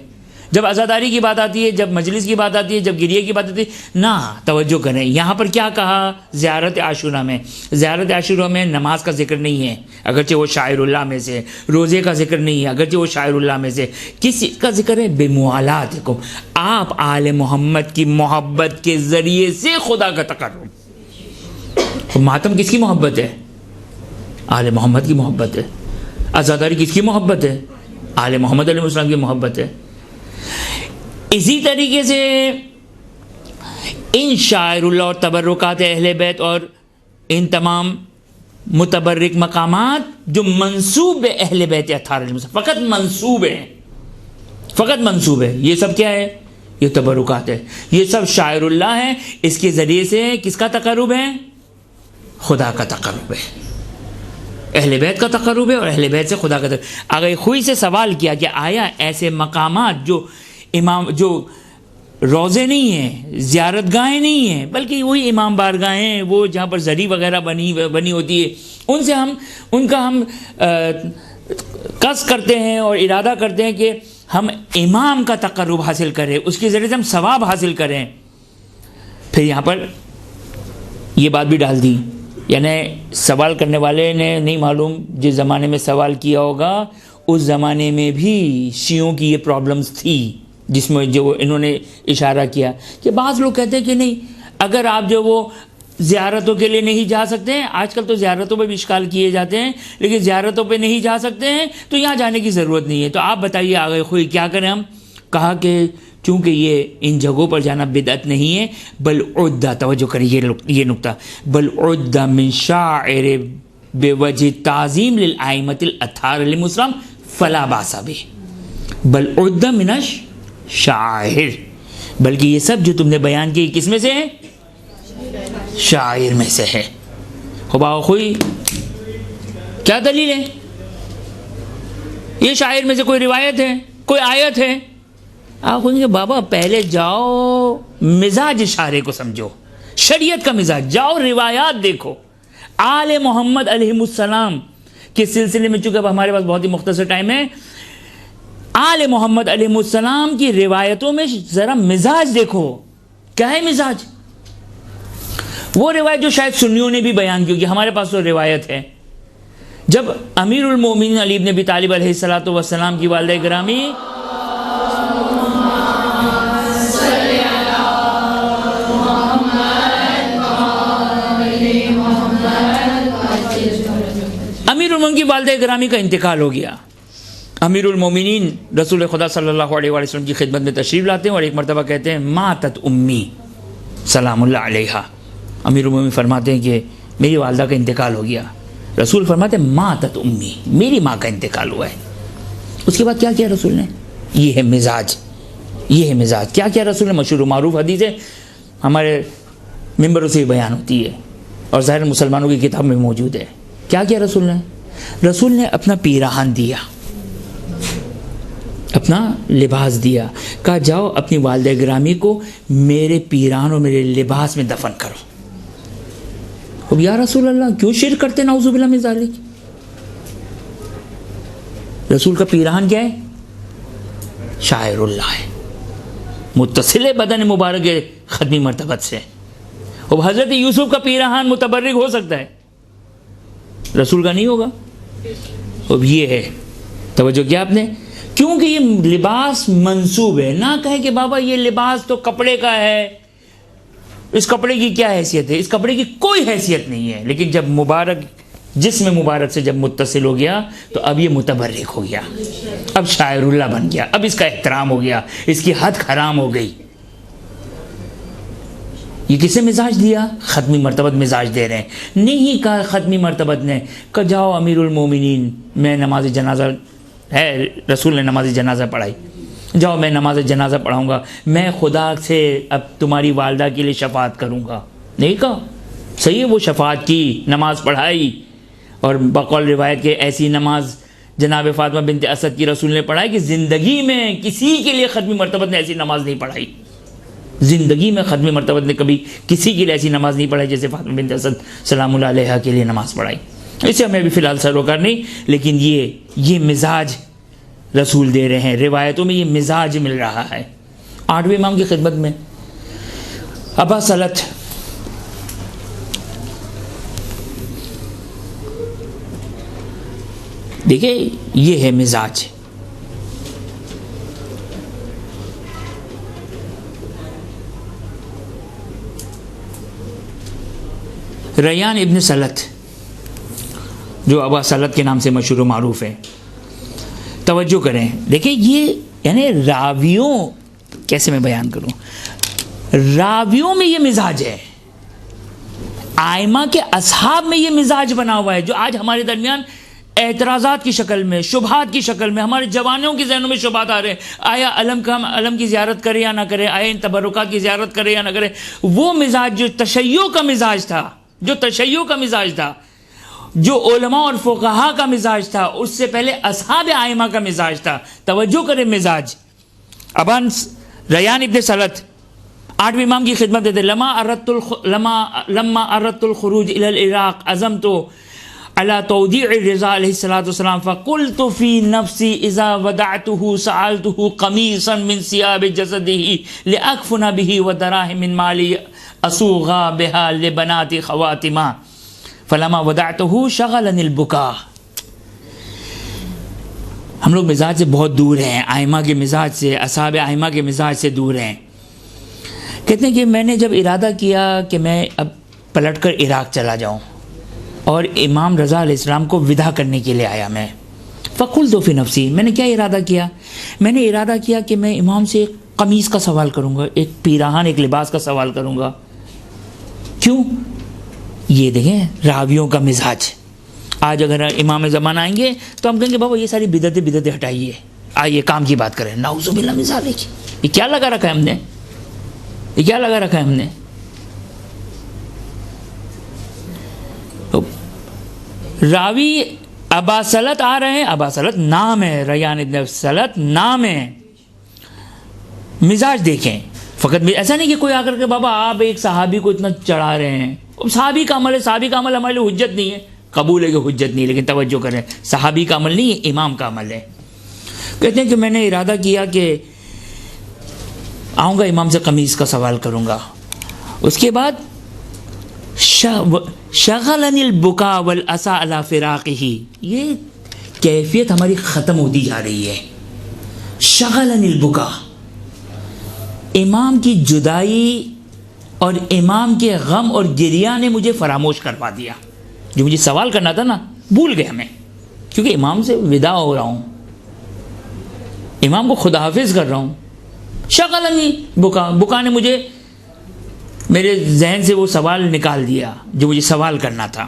جب عزاداری کی بات آتی ہے، جب مجلس کی بات آتی ہے، جب گریے کی بات آتی ہے، نہ توجہ کریں. یہاں پر کیا کہا زیارت عاشورہ میں؟ زیارت عاشورہ میں نماز کا ذکر نہیں ہے، اگرچہ وہ شاعر اللہ میں سے. روزے کا ذکر نہیں ہے، اگرچہ وہ شاعر اللہ میں سے. کس کا ذکر ہے؟ بموالاتکم. آپ آل محمد کی محبت کے ذریعے سے خدا کا تقرب. ماتم کس کی محبت ہے؟ آل محمد کی محبت ہے. عزاداری کس کی محبت ہے؟ آل محمد علیہ السلام کی محبت ہے. اسی طریقے سے ان شاعر اللہ اور تبرکات اہل بیت اور ان تمام متبرک مقامات جو منسوب اہل بیت اطہار علیہ السلام، فقط منسوب ہے. یہ سب کیا ہے؟ یہ تبرکات ہے، یہ سب شاعر اللہ ہیں. اس کے ذریعے سے کس کا تقرب ہے؟ خدا کا تقرب ہے، اہل بیت کا تقرب ہے، اور اہل بیت سے خدا کا تقرب. اگر خوئی سے سوال کیا کہ آیا ایسے مقامات جو روزے نہیں ہیں، زیارت گاہیں نہیں ہیں، بلکہ وہی امام بارگاہیں، وہ جہاں پر زری وغیرہ بنی ہوتی ہے، ان سے ان کا ہم قصد کرتے ہیں اور ارادہ کرتے ہیں کہ ہم امام کا تقرب حاصل کریں، اس کے ذریعے سے ہم ثواب حاصل کریں. پھر یہاں پر یہ بات بھی ڈال دی، یعنی سوال کرنے والے نے نہیں معلوم جس زمانے میں سوال کیا ہوگا اس زمانے میں بھی شیعوں کی یہ پرابلمز تھی، جس میں جو انہوں نے اشارہ کیا کہ بعض لوگ کہتے ہیں کہ نہیں، اگر آپ جو وہ زیارتوں کے لیے نہیں جا سکتے ہیں، آج کل تو زیارتوں پہ بھی اشکال کیے جاتے ہیں، لیکن زیارتوں پہ نہیں جا سکتے ہیں تو یہاں جانے کی ضرورت نہیں ہے، تو آپ بتائیے آگے خوئی کیا کریں ہم؟ کہا کہ چونکہ یہ ان جگہوں پر جانا بدعت نہیں ہے، بل عدہ، توجہ کریں یہ نقطہ، بل عدہ من شاعر بوجہ تعظیم للائمۃ الاطہار علیہم السلام فلا باس بہ، بل عدہ من الشعائر، بلکہ یہ سب جو تم نے بیان کی کس میں سے ہے؟ شاعر میں سے ہے. خبا خوئی کیا دلیل ہے؟ یہ شاعر میں سے کوئی روایت ہے، کوئی آیت ہے؟ آپ کہیں گے بابا پہلے جاؤ مزاج شاعر کو سمجھو، شریعت کا مزاج، جاؤ روایات دیکھو. آل محمد علیہ السلام کے سلسلے میں، چونکہ اب ہمارے پاس بہت ہی مختصر ٹائم ہے، آل محمد علیہ السلام کی روایتوں میں ذرا مزاج دیکھو. کیا ہے مزاج؟ وہ روایت جو شاید سنیوں نے بھی بیان کی، کہ ہمارے پاس تو روایت ہے. جب امیر المومنین علی بن ابی طالب علیہ الصلوۃ والسلام کی والدہ گرامی امیر المومنین کی والدہ گرامی کا انتقال ہو گیا، امیر المومنین رسول خدا صلی اللہ علیہ وآلہ وسلم کی خدمت میں تشریف لاتے ہیں اور ایک مرتبہ کہتے ہیں ماتت امی سلام اللہ علیہا. امیر المومنین فرماتے ہیں کہ میری والدہ کا انتقال ہو گیا. رسول فرماتے ہیں ماتت امی، میری ماں کا انتقال ہوا ہے. اس کے بعد کیا کیا رسول نے؟ یہ ہے مزاج، یہ ہے مزاج. کیا کیا رسول نے؟ مشہور و معروف حدیث ہے، ہمارے ممبروں سے بیان ہوتی ہے اور ظاہر مسلمانوں کی کتاب میں موجود ہے. کیا کیا رسول نے؟ رسول نے اپنا پیراہن دیا، اپنا لباس دیا، کہا جاؤ اپنی والدہ گرامی کو میرے پیراہن اور میرے لباس میں دفن کرو. اب یا رسول اللہ کیوں شرک کرتے نعوذ باللہ من ذالک؟ رسول کا پیراہن کیا ہے؟ شاعر اللہ ہے، متصل بدن مبارک ختمی مرتبت سے. اب حضرت یوسف کا پیراہن متبرک ہو سکتا ہے، رسول کا نہیں ہوگا. اب یہ ہے، توجہ کیا آپ نے؟ کیونکہ یہ لباس منسوب ہے. نہ کہے کہ بابا یہ لباس تو کپڑے کا ہے، اس کپڑے کی کیا حیثیت ہے؟ اس کپڑے کی کوئی حیثیت نہیں ہے. لیکن جب مبارک جسم مبارک سے جب متصل ہو گیا تو اب یہ متبرک ہو گیا، اب شاعر اللہ بن گیا، اب اس کا احترام ہو گیا، اس کی حد حرام ہو گئی. یہ کسے مزاج دیا؟ ختمی مرتبت مزاج دے رہے ہیں. نہیں کہا ختمی مرتبت نے، کہ جاؤ امیر المومنین میں نماز جنازہ ہے، رسول نے نماز جنازہ پڑھائی، جاؤ میں نماز جنازہ پڑھاؤں گا، میں خدا سے اب تمہاری والدہ کے لیے شفاعت کروں گا. نہیں کہا. صحیح ہے، وہ شفاعت کی، نماز پڑھائی، اور بقول روایت کے ایسی نماز جناب فاطمہ بنت اسد کی رسول نے پڑھائی کہ زندگی میں کسی کے لیے ختمی مرتبت نے ایسی نماز نہیں پڑھائی. زندگی میں ختمی مرتبت نے کبھی کسی کے لیے ایسی نماز نہیں پڑھائی جیسے فاطمہ بنت اسد سلام اللہ علیہا کے لیے نماز پڑھائی. اسے ہمیں بھی فی الحال سروکار نہیں، لیکن یہ مزاج رسول دے رہے ہیں. روایتوں میں یہ مزاج مل رہا ہے. 8ویں امام کی خدمت میں ابا سلت دیکھیں، یہ ہے مزاج. ریان ابن سلت جو ابا سلت کے نام سے مشہور و معروف ہے، توجہ کریں. دیکھیں یہ یعنی راویوں، کیسے میں بیان کروں، راویوں میں یہ مزاج ہے، آئمہ کے اصحاب میں یہ مزاج بنا ہوا ہے، جو آج ہمارے درمیان اعتراضات کی شکل میں، شبہات کی شکل میں، ہمارے جوانوں کے ذہنوں میں شبہات آ رہے ہیں. آیا علم کی زیارت کرے یا نہ کرے، آیا ان تبرکات کی زیارت کرے یا نہ کرے. وہ مزاج جو تشیع کا مزاج تھا، جو علماء اور فقہاء کا مزاج تھا، اس سے پہلے اصحاب آئمہ کا مزاج تھا. توجہ کریں مزاج. ابان ریان ابن سلت 8ویں امام کی خدمت دیتے. لما اردت الخروج الى العراق عزمت علی تودیع الرضا علیہ الصلوۃ والسلام فقلت فی نفسی اذا ودعته سألته قمیصا من ثياب جسده لاکفن به ودراهم من مالی اسوغا بها لبنات خواتما فلما ودعته شغلني البكاء. ہم لوگ مزاج سے بہت دور ہیں، ائمہ کے مزاج سے، اصحاب ائمہ کے مزاج سے دور ہیں. کہتے ہیں کہ میں نے جب ارادہ کیا کہ میں اب پلٹ کر عراق چلا جاؤں اور امام رضا علیہ السلام کو وداع کرنے کے لیے آیا میں، فقلت فی نفسی، میں نے کیا ارادہ کیا؟ میں نے ارادہ کیا کہ میں امام سے ایک قمیص کا سوال کروں گا، ایک پیراہن، ایک لباس کا سوال کروں گا. کیوں؟ یہ دیکھیں راویوں کا مزاج. آج اگر امام زمان آئیں گے تو ہم کہیں گے بابا یہ ساری بدعتیں ہٹائیے، آئیے کام کی بات کریں. نعوذ باللہ من ذالک. یہ کیا لگا رکھا ہے ہم نے؟ یہ کیا لگا رکھا ہے ہم نے؟ راوی ابا سلط آ رہے ہیں، ابا سلط نام ہے، ریان ابن سلط نام ہے. مزاج دیکھیں. فقط ایسا نہیں کہ کوئی آ کر کے بابا آپ ایک صحابی کو اتنا چڑھا رہے ہیں. صحابی کا عمل ہے، صحابی کا عمل ہمارے لیے حجت نہیں ہے. قبول ہے کہ حجت نہیں، لیکن توجہ کریں، صحابی کا عمل نہیں ہے، امام کا عمل ہے. کہتے ہیں کہ میں نے ارادہ کیا کہ آؤں گا امام سے قمیص کا سوال کروں گا. اس کے بعد شغلنی البکا والاسا علی فراقہ، یہ کیفیت ہماری ختم ہوتی جا رہی ہے. شغلنی البکا، امام کی جدائی اور امام کے غم اور گریہ نے مجھے فراموش کروا دیا. جو مجھے سوال کرنا تھا نا، بھول گیا میں، کیونکہ امام سے وداع ہو رہا ہوں، امام کو خدا حافظ کر رہا ہوں. شغلنی بکا، بکا نے مجھے میرے ذہن سے وہ سوال نکال دیا جو مجھے سوال کرنا تھا.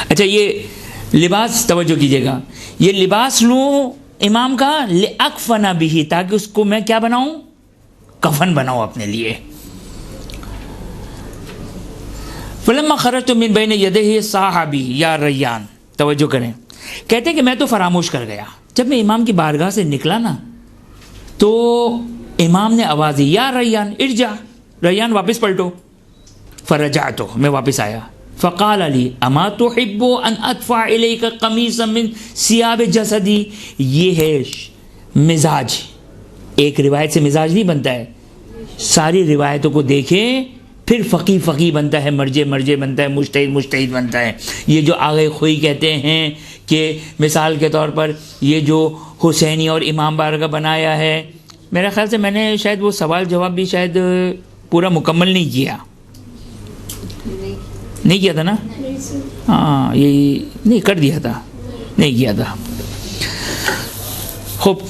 اچھا یہ لباس توجہ کیجیے گا، یہ لباس لوں امام کا لأکفن به، تاکہ اس کو میں کیا بناؤں؟ کفن بناؤں اپنے لیے. فلما خرجت من بین یدیہ صاح بی یا ریان، توجہ کریں. کہتے ہیں کہ میں تو فراموش کر گیا. جب میں امام کی بارگاہ سے نکلا نا تو امام نے آواز دی یا ریان ارجع، ریان واپس پلٹو. فرجعت، میں واپس آیا. فقال علی اما تحب ان ادفع الیک قمیصا من ثیاب جسدی. یہ ہے مزاج. ایک روایت سے مزاج نہیں بنتا ہے، ساری روایتوں کو دیکھیں پھر فقی بنتا ہے، مرجع بنتا ہے، مجتہد بنتا ہے. یہ جو آغے خوئی کہتے ہیں کہ مثال کے طور پر یہ جو حسینی اور امام بارگاہ بنایا ہے، میرا خیال سے میں نے شاید وہ سوال جواب بھی شاید پورا مکمل نہیں کیا. نہیں کیا تھا نا؟ ہاں یہی نہیں کر دیا تھا، نہیں کیا تھا. خوب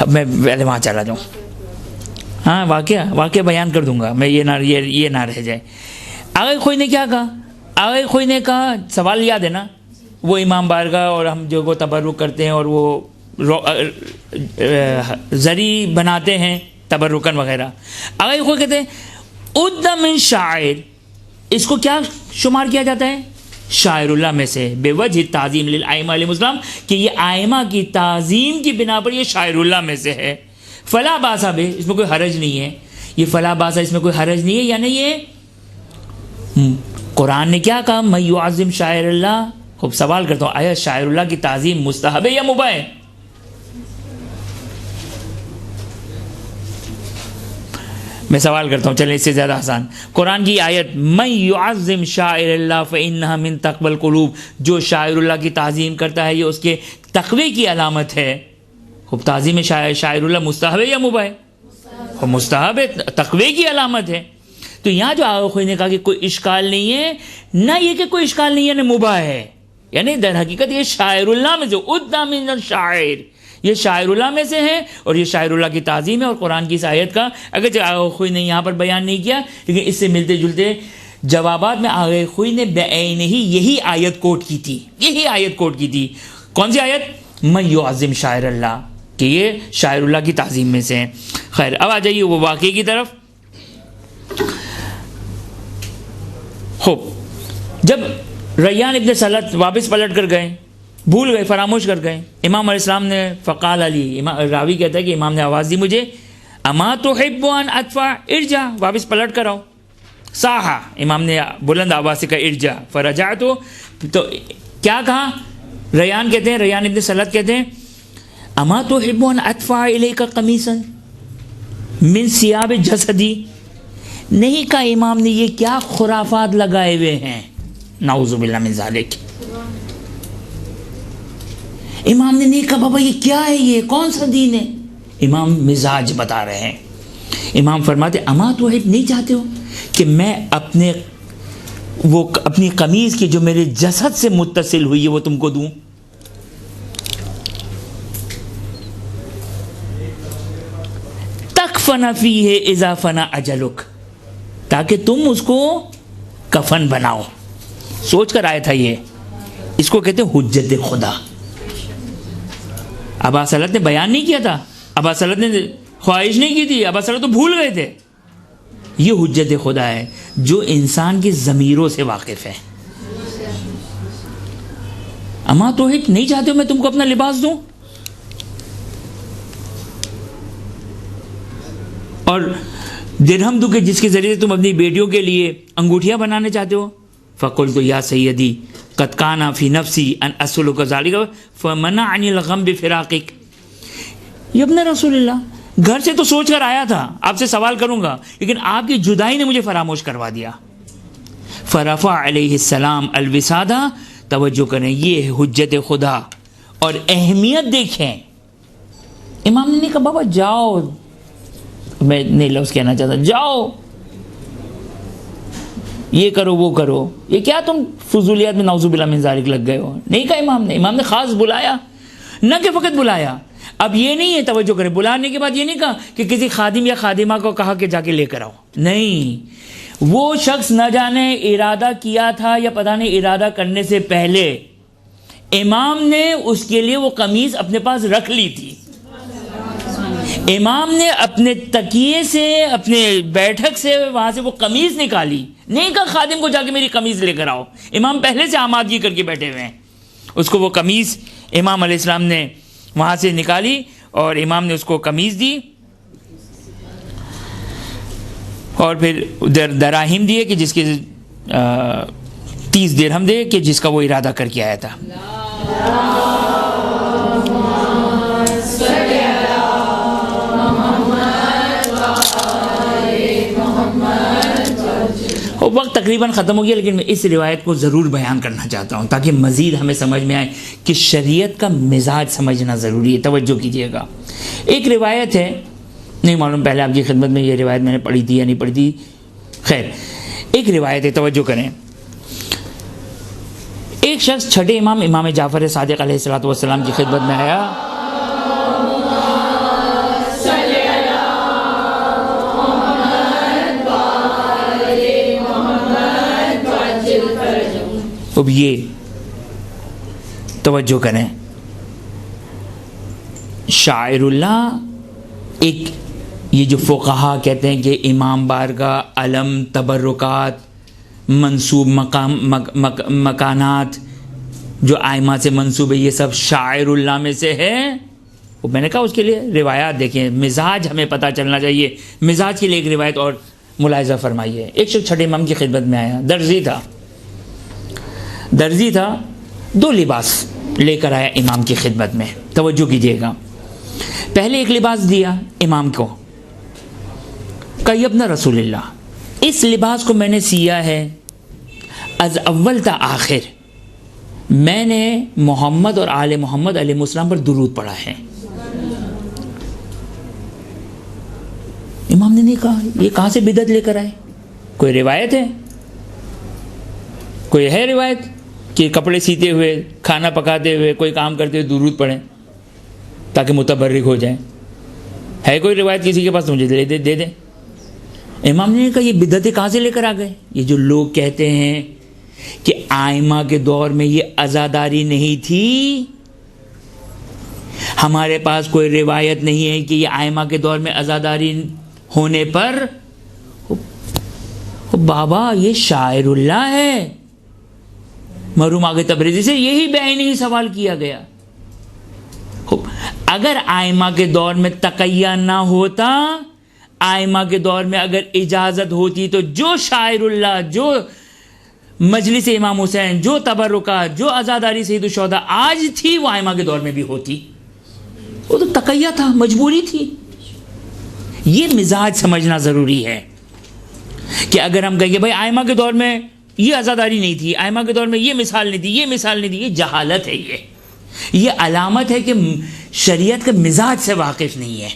میں پہلے وہاں چلا جاؤں. ہاں واقعہ بیان کر دوں گا میں، یہ نہ رہ جائے. آغا خوئی نے کیا کہا؟ آغا خوئی نے کہا، سوال یاد ہے نا، وہ امام بارگاہ اور ہم جو وہ تبرک کرتے ہیں اور وہ زری بناتے ہیں تبرکن وغیرہ. آغا خوئی کہتے ہیں اد من شاعر، اس کو کیا شمار کیا جاتا ہے؟ شاعر اللہ میں سے، بے وجہ تعظیم للائمہ علیہم السلام، کہ یہ آئمہ کی تعظیم کی بنا پر یہ شاعر اللہ میں سے ہے. فلا باسا بے، اس میں کوئی حرج نہیں ہے. یہ فلا باسا، اس میں کوئی حرج نہیں ہے، یعنی یہ قرآن نے کیا کہا؟ من یعظم شاعر اللہ. خوب سوال کرتا ہوں، آیا شاعر اللہ کی تعظیم مستحب ہے یا مباح ہے؟ میں سوال کرتا ہوں، چلیں اس سے زیادہ آسان. قرآن کی آیت من یعظم شاعر اللہ فإنہا من تقوی القلوب، جو شاعر اللہ کی تعظیم کرتا ہے یہ اس کے تقوی کی علامت ہے. خوب تعظیم شاعر اللہ مستحب ہے یا مباح ہے؟ مستحب ہے، تقوی کی علامت ہے. تو یہاں جو آغا خوئی نے کہا کہ کوئی اشکال نہیں ہے، نہ یہ کہ کوئی اشکال نہیں ہے نہ مباح ہے، یعنی در حقیقت یہ شاعر اللہ میں جو ادنا من الشاعر، یہ شاعر اللہ میں سے ہے اور یہ شاعر اللہ کی تعظیم ہے. اور قرآن کی اس آیت کا اگرچہ آغا خوئی نے یہاں پر بیان نہیں کیا، لیکن اس سے ملتے جلتے جوابات میں آغا خوئی نے بعین ہی یہی آیت کوٹ کی تھی. یہی آیت کوٹ کی تھی. کون سی آیت؟ من یعظم شاعر اللہ، کہ یہ شاعر اللہ کی تعظیم میں سے ہیں. خیر اب آ جائیے وہ واقعے کی طرف. خوب، جب ریان ابن سلط واپس پلٹ کر گئے، بھول گئے، فراموش کر گئے، امام علیہ السلام نے فقال علی، راوی کہتا ہے کہ امام نے آواز دی مجھے، اما تحب ان ادفع ارجع، واپس پلٹ کر آؤ. صاحا، امام نے بلند آواز سے کہا ارجع، فرجعت، تو کیا کہا؟ ریان کہتے ہیں، ریان ابن سلط کہتے ہیں اما تحب ان ادفع الیک قمیصا من ثیاب جسدی، نہیں کہا امام نے یہ کیا خرافات لگائے ہوئے ہیں، نعوذ باللہ من ذالک. امام نے نہیں کہا بابا یہ کیا ہے، یہ کون سا دین ہے. امام مزاج بتا رہے ہیں. امام فرماتے اما تحب، نہیں چاہتے ہو کہ میں اپنی قمیض کی جو میرے جسد سے متصل ہوئی ہے وہ تم کو دوں؟ تکفن فیہ اذا فنا اجلک، تاکہ تم اس کو کفن بناؤ. سوچ کر آیا تھا یہ، اس کو کہتے ہیں حجت خدا. ابا سلط نے بیان نہیں کیا تھا، ابا سلط نے خواہش نہیں کی تھی، ابا سلط تو بھول گئے تھے. یہ حجت خدا ہے جو انسان کی ضمیروں سے واقف ہے. اما توحید، نہیں چاہتے ہو میں تم کو اپنا لباس دوں؟ اور درہم دوں کہ جس کے ذریعے تم اپنی بیٹیوں کے لیے انگوٹھیاں بنانے چاہتے ہو. فقلت یا سیدی قد کان فی نفسی ان اسلک ذلک فمنعنی الغم بفراقک. یہ ابن رسول اللہ، گھر سے تو سوچ کر آیا تھا آپ سے سوال کروں گا، لیکن آپ کی جدائی نے مجھے فراموش کروا دیا. فرفع علیہ السلام الوسادہ. توجہ کریں، یہ ہے حجت خدا، اور اہمیت دیکھیں. امام نے نہیں کہا بابا جاؤ، میں نہیں لفظ کہنا چاہتا، جاؤ یہ کرو وہ کرو، یہ کیا تم فضولیات میں نعوذ باللہ من ذالک لگ گئے ہو. نہیں کہا امام نے. امام نے خاص بلایا، نہ کہ فقط بلایا. اب یہ نہیں ہے، توجہ کریں، بلانے کے بعد یہ نہیں کہا کہ کسی خادم یا خادمہ کو کہا کہ جا کے لے کر آؤ. نہیں، وہ شخص نہ جانے ارادہ کیا تھا یا پتہ نہیں ارادہ کرنے سے پہلے امام نے اس کے لیے وہ قمیض اپنے پاس رکھ لی تھی. امام نے اپنے تکیے سے، اپنے بیٹھک سے وہاں سے وہ قمیض نکالی. نہیں کہا خادم کو جا کے میری قمیض لے کر آؤ. امام پہلے سے آمادگی کر کے بیٹھے ہوئے ہیں. اس کو وہ قمیض امام علیہ السلام نے وہاں سے نکالی اور امام نے اس کو قمیض دی، اور پھر دراہیم دیے کہ جس کے 30 درہم دے کہ جس کا وہ ارادہ کر کے آیا تھا. وقت تقریباً ختم ہو گیا، لیکن میں اس روایت کو ضرور بیان کرنا چاہتا ہوں تاکہ مزید ہمیں سمجھ میں آئے کہ شریعت کا مزاج سمجھنا ضروری ہے. توجہ کیجیے گا. ایک روایت ہے، نہیں معلوم پہلے آپ کی خدمت میں یہ روایت میں نے پڑھی تھی یا نہیں پڑھی تھی، خیر ایک روایت ہے، توجہ کریں. ایک شخص چھٹے امام جعفر صادق علیہ الصلوۃ والسلام کی خدمت میں آیا. اب یہ توجہ کریں، شاعر اللہ، ایک یہ جو فقہا کہتے ہیں کہ امام بارگاہ، علم، تبرکات، منصوب مکانات جو آئمہ سے منصوب ہے، یہ سب شاعر اللہ میں سے ہے. وہ میں نے کہا اس کے لیے روایات دیکھیں، مزاج ہمیں پتہ چلنا چاہیے. مزاج کے لیے ایک روایت اور ملاحظہ فرمائیے. ایک شخص چھٹے امام کی خدمت میں آیا، درزی تھا، 2 لباس لے کر آیا امام کی خدمت میں. توجہ کیجیے گا. پہلے ایک لباس دیا امام کو، کہا یا ابن رسول اللہ، اس لباس کو میں نے سیا ہے از اول تا آخر، میں نے محمد اور آل محمد علیہ السلام پر درود پڑھا ہے. امام نے نہیں کہا یہ کہاں سے بدعت لے کر آئے، کوئی روایت ہے، کوئی ہے روایت کہ کپڑے سیتے ہوئے، کھانا پکاتے ہوئے، کوئی کام کرتے ہوئے درود پڑھیں تاکہ متبرک ہو جائیں؟ ہے کوئی روایت کسی کے پاس؟ مجھے دے دیں. امام نے کہا یہ بدعتیں کہاں سے لے کر آ گئے؟ یہ جو لوگ کہتے ہیں کہ آئمہ کے دور میں یہ عزاداری نہیں تھی، ہمارے پاس کوئی روایت نہیں ہے کہ یہ آئمہ کے دور میں عزاداری ہونے پر، بابا یہ شاعر اللہ ہے. مرحوم آگے تبریزی سے یہی بعینی سوال کیا گیا. اگر آئمہ کے دور میں تقیہ نہ ہوتا، آئمہ کے دور میں اگر اجازت ہوتی تو جو شاعر اللہ، جو مجلس امام حسین، جو تبرکات، جو عزاداری سید الشہداء آج تھی، وہ آئمہ کے دور میں بھی ہوتی. وہ تو تقیہ تھا، مجبوری تھی. یہ مزاج سمجھنا ضروری ہے کہ اگر ہم کہیں گے بھائی آئمہ کے دور میں یہ عزاداری نہیں تھی، آئمہ کے دور میں یہ مثال نہیں تھی، یہ مثال نہیں تھی، یہ جہالت ہے. یہ علامت ہے کہ شریعت کے مزاج سے واقف نہیں ہے.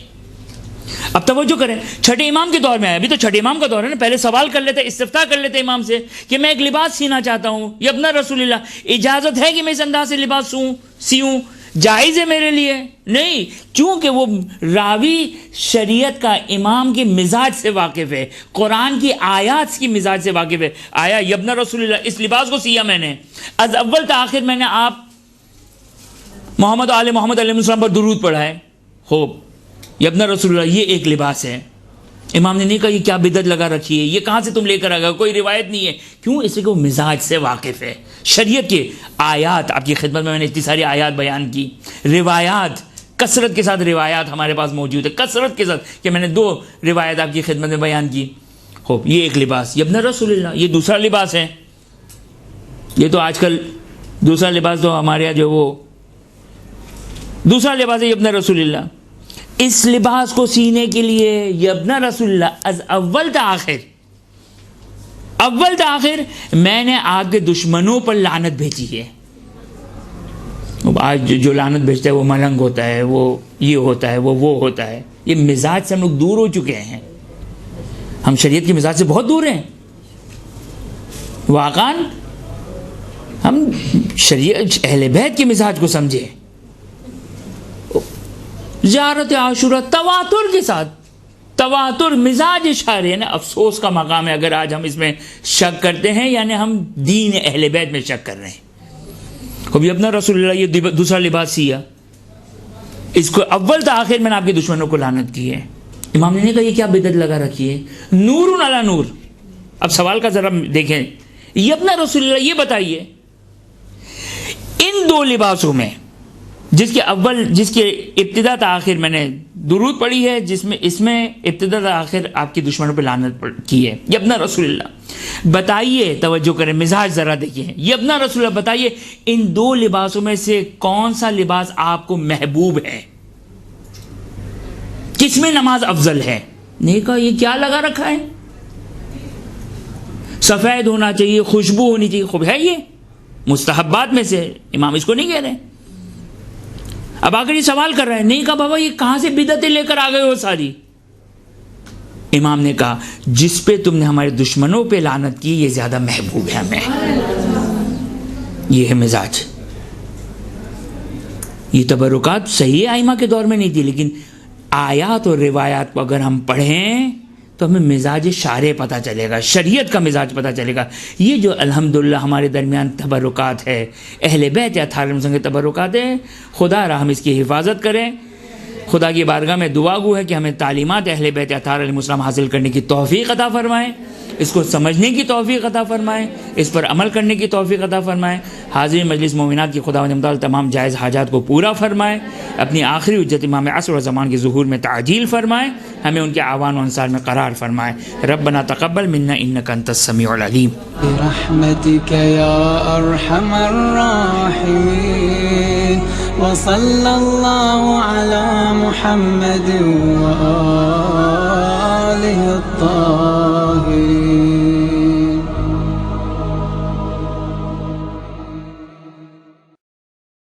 اب توجہ کریں، چھٹے امام کے دور میں آیا، ابھی تو چھٹے امام کا دور ہے نا. پہلے سوال کر لیتے، استفتاء کر لیتے امام سے کہ میں ایک لباس سینا چاہتا ہوں، یا ابن رسول اللہ اجازت ہے کہ میں اس انداز سے لباس سیوں، جائز ہے میرے لیے؟ نہیں، چونکہ وہ راوی شریعت کا امام کے مزاج سے واقف ہے، قرآن کی آیات کی مزاج سے واقف ہے. آیا ابن رسول اللہ اس لباس کو سیا میں نے، از اول تا آخر میں نے آپ محمد آل محمد علیہ السلام پر درود پڑھا ہے. خوب، ابن رسول اللہ یہ ایک لباس ہے. امام نے نہیں کہا یہ کیا بدعت لگا رکھی ہے، یہ کہاں سے تم لے کر آ گئے، کوئی روایت نہیں ہے. کیوں؟ اس لیے کہ وہ مزاج سے واقف ہے. شریعت کے آیات آپ کی خدمت میں نے اتنی ساری آیات بیان کی، روایات کثرت کے ساتھ روایات ہمارے پاس موجود ہے، کثرت کے ساتھ، کہ میں نے 2 روایت آپ کی خدمت میں بیان کی. خوب، یہ ایک لباس ابن رسول اللہ. یہ دوسرا لباس ہے. یہ تو آج کل دوسرا لباس تو ہمارے یہاں جو وہ دوسرا لباس ہے ابن رسول اللہ. اس لباس کو سینے کے لیے ابن رسول اللہ از اول تا آخر میں نے آپ کے دشمنوں پر لعنت بھیجی ہے. آج جو لعنت بھیجتا ہے وہ ملنگ ہوتا ہے، وہ یہ ہوتا ہے، وہ ہوتا ہے. یہ مزاج سے ہم لوگ دور ہو چکے ہیں. ہم شریعت کے مزاج سے بہت دور ہیں. واقعاً ہم شریعت اہل بیت کے مزاج کو سمجھے. زیارت عاشورہ تواتر کے ساتھ، تواتر مزاج اشارے ہے نا. افسوس کا مقام ہے اگر آج ہم اس میں شک کرتے ہیں، یعنی ہم دین اہل بیت میں شک کر رہے ہیں. کبھی اپنا رسول اللہ یہ دوسرا لباس سیا، اس کو اول تا آخر میں نے آپ کے دشمنوں کو لعنت کی ہے. امام نے نہیں کہا یہ کیا بدعت لگا رکھی ہے، نور علی نور. اب سوال کا ذرا دیکھیں، یہ اپنا رسول اللہ یہ بتائیے ان 2 لباسوں میں جس کے ابتدا تا آخر میں نے درود پڑھی ہے، اس میں ابتدا تا آخر آپ کی دشمنوں پہ لعنت کی ہے، یہ اپنا رسول اللہ. بتائیے، توجہ کریں، مزاج ذرا دیکھیے. یہ اپنا رسول اللہ بتائیے ان 2 لباسوں میں سے کون سا لباس آپ کو محبوب ہے، کس میں نماز افضل ہے؟ نہیں کہا یہ کیا لگا رکھا ہے، سفید ہونا چاہیے، خوشبو ہونی چاہیے. خوب ہے، یہ مستحبات میں سے. امام اس کو نہیں کہہ رہے. اب آخر یہ سوال کر رہے ہیں، نہیں کہا بابا یہ کہاں سے بدعتیں لے کر آ گئے ہو ساری. امام نے کہا جس پہ تم نے ہمارے دشمنوں پہ لعنت کی یہ زیادہ محبوب ہے ہمیں. یہ ہے مزاج. یہ تبرکات صحیح ائمہ کے دور میں نہیں تھی، لیکن آیات اور روایات کو اگر ہم پڑھیں تو ہمیں مزاج شارع پتہ چلے گا، شریعت کا مزاج پتہ چلے گا. یہ جو الحمدللہ ہمارے درمیان تبرکات ہے، اہل بیت اطہار کے تبرکات ہیں، خدا را ہم اس کی حفاظت کریں. خدا کی بارگاہ میں دعا گو ہے کہ ہمیں تعلیمات اہل بیت اطہار علیہ السلام حاصل کرنے کی توفیق عطا فرمائیں، اس کو سمجھنے کی توفیق عطا فرمائیں، اس پر عمل کرنے کی توفیق عطا فرمائیں. حاضرین مجلس مومنات کی خداوند متعال تمام جائز حاجات کو پورا فرمائیں، اپنی آخری حجت امام عصر و زمان کے ظہور میں تعجیل فرمائیں، ہمیں ان کے اعوان و انصار میں قرار فرمائیں. ربنا تقبل منا انک انت السمیع العلیم. برحمتک یا ارحم الراحمین وصلی اللہ علی محمد و آلہ الطاہرین.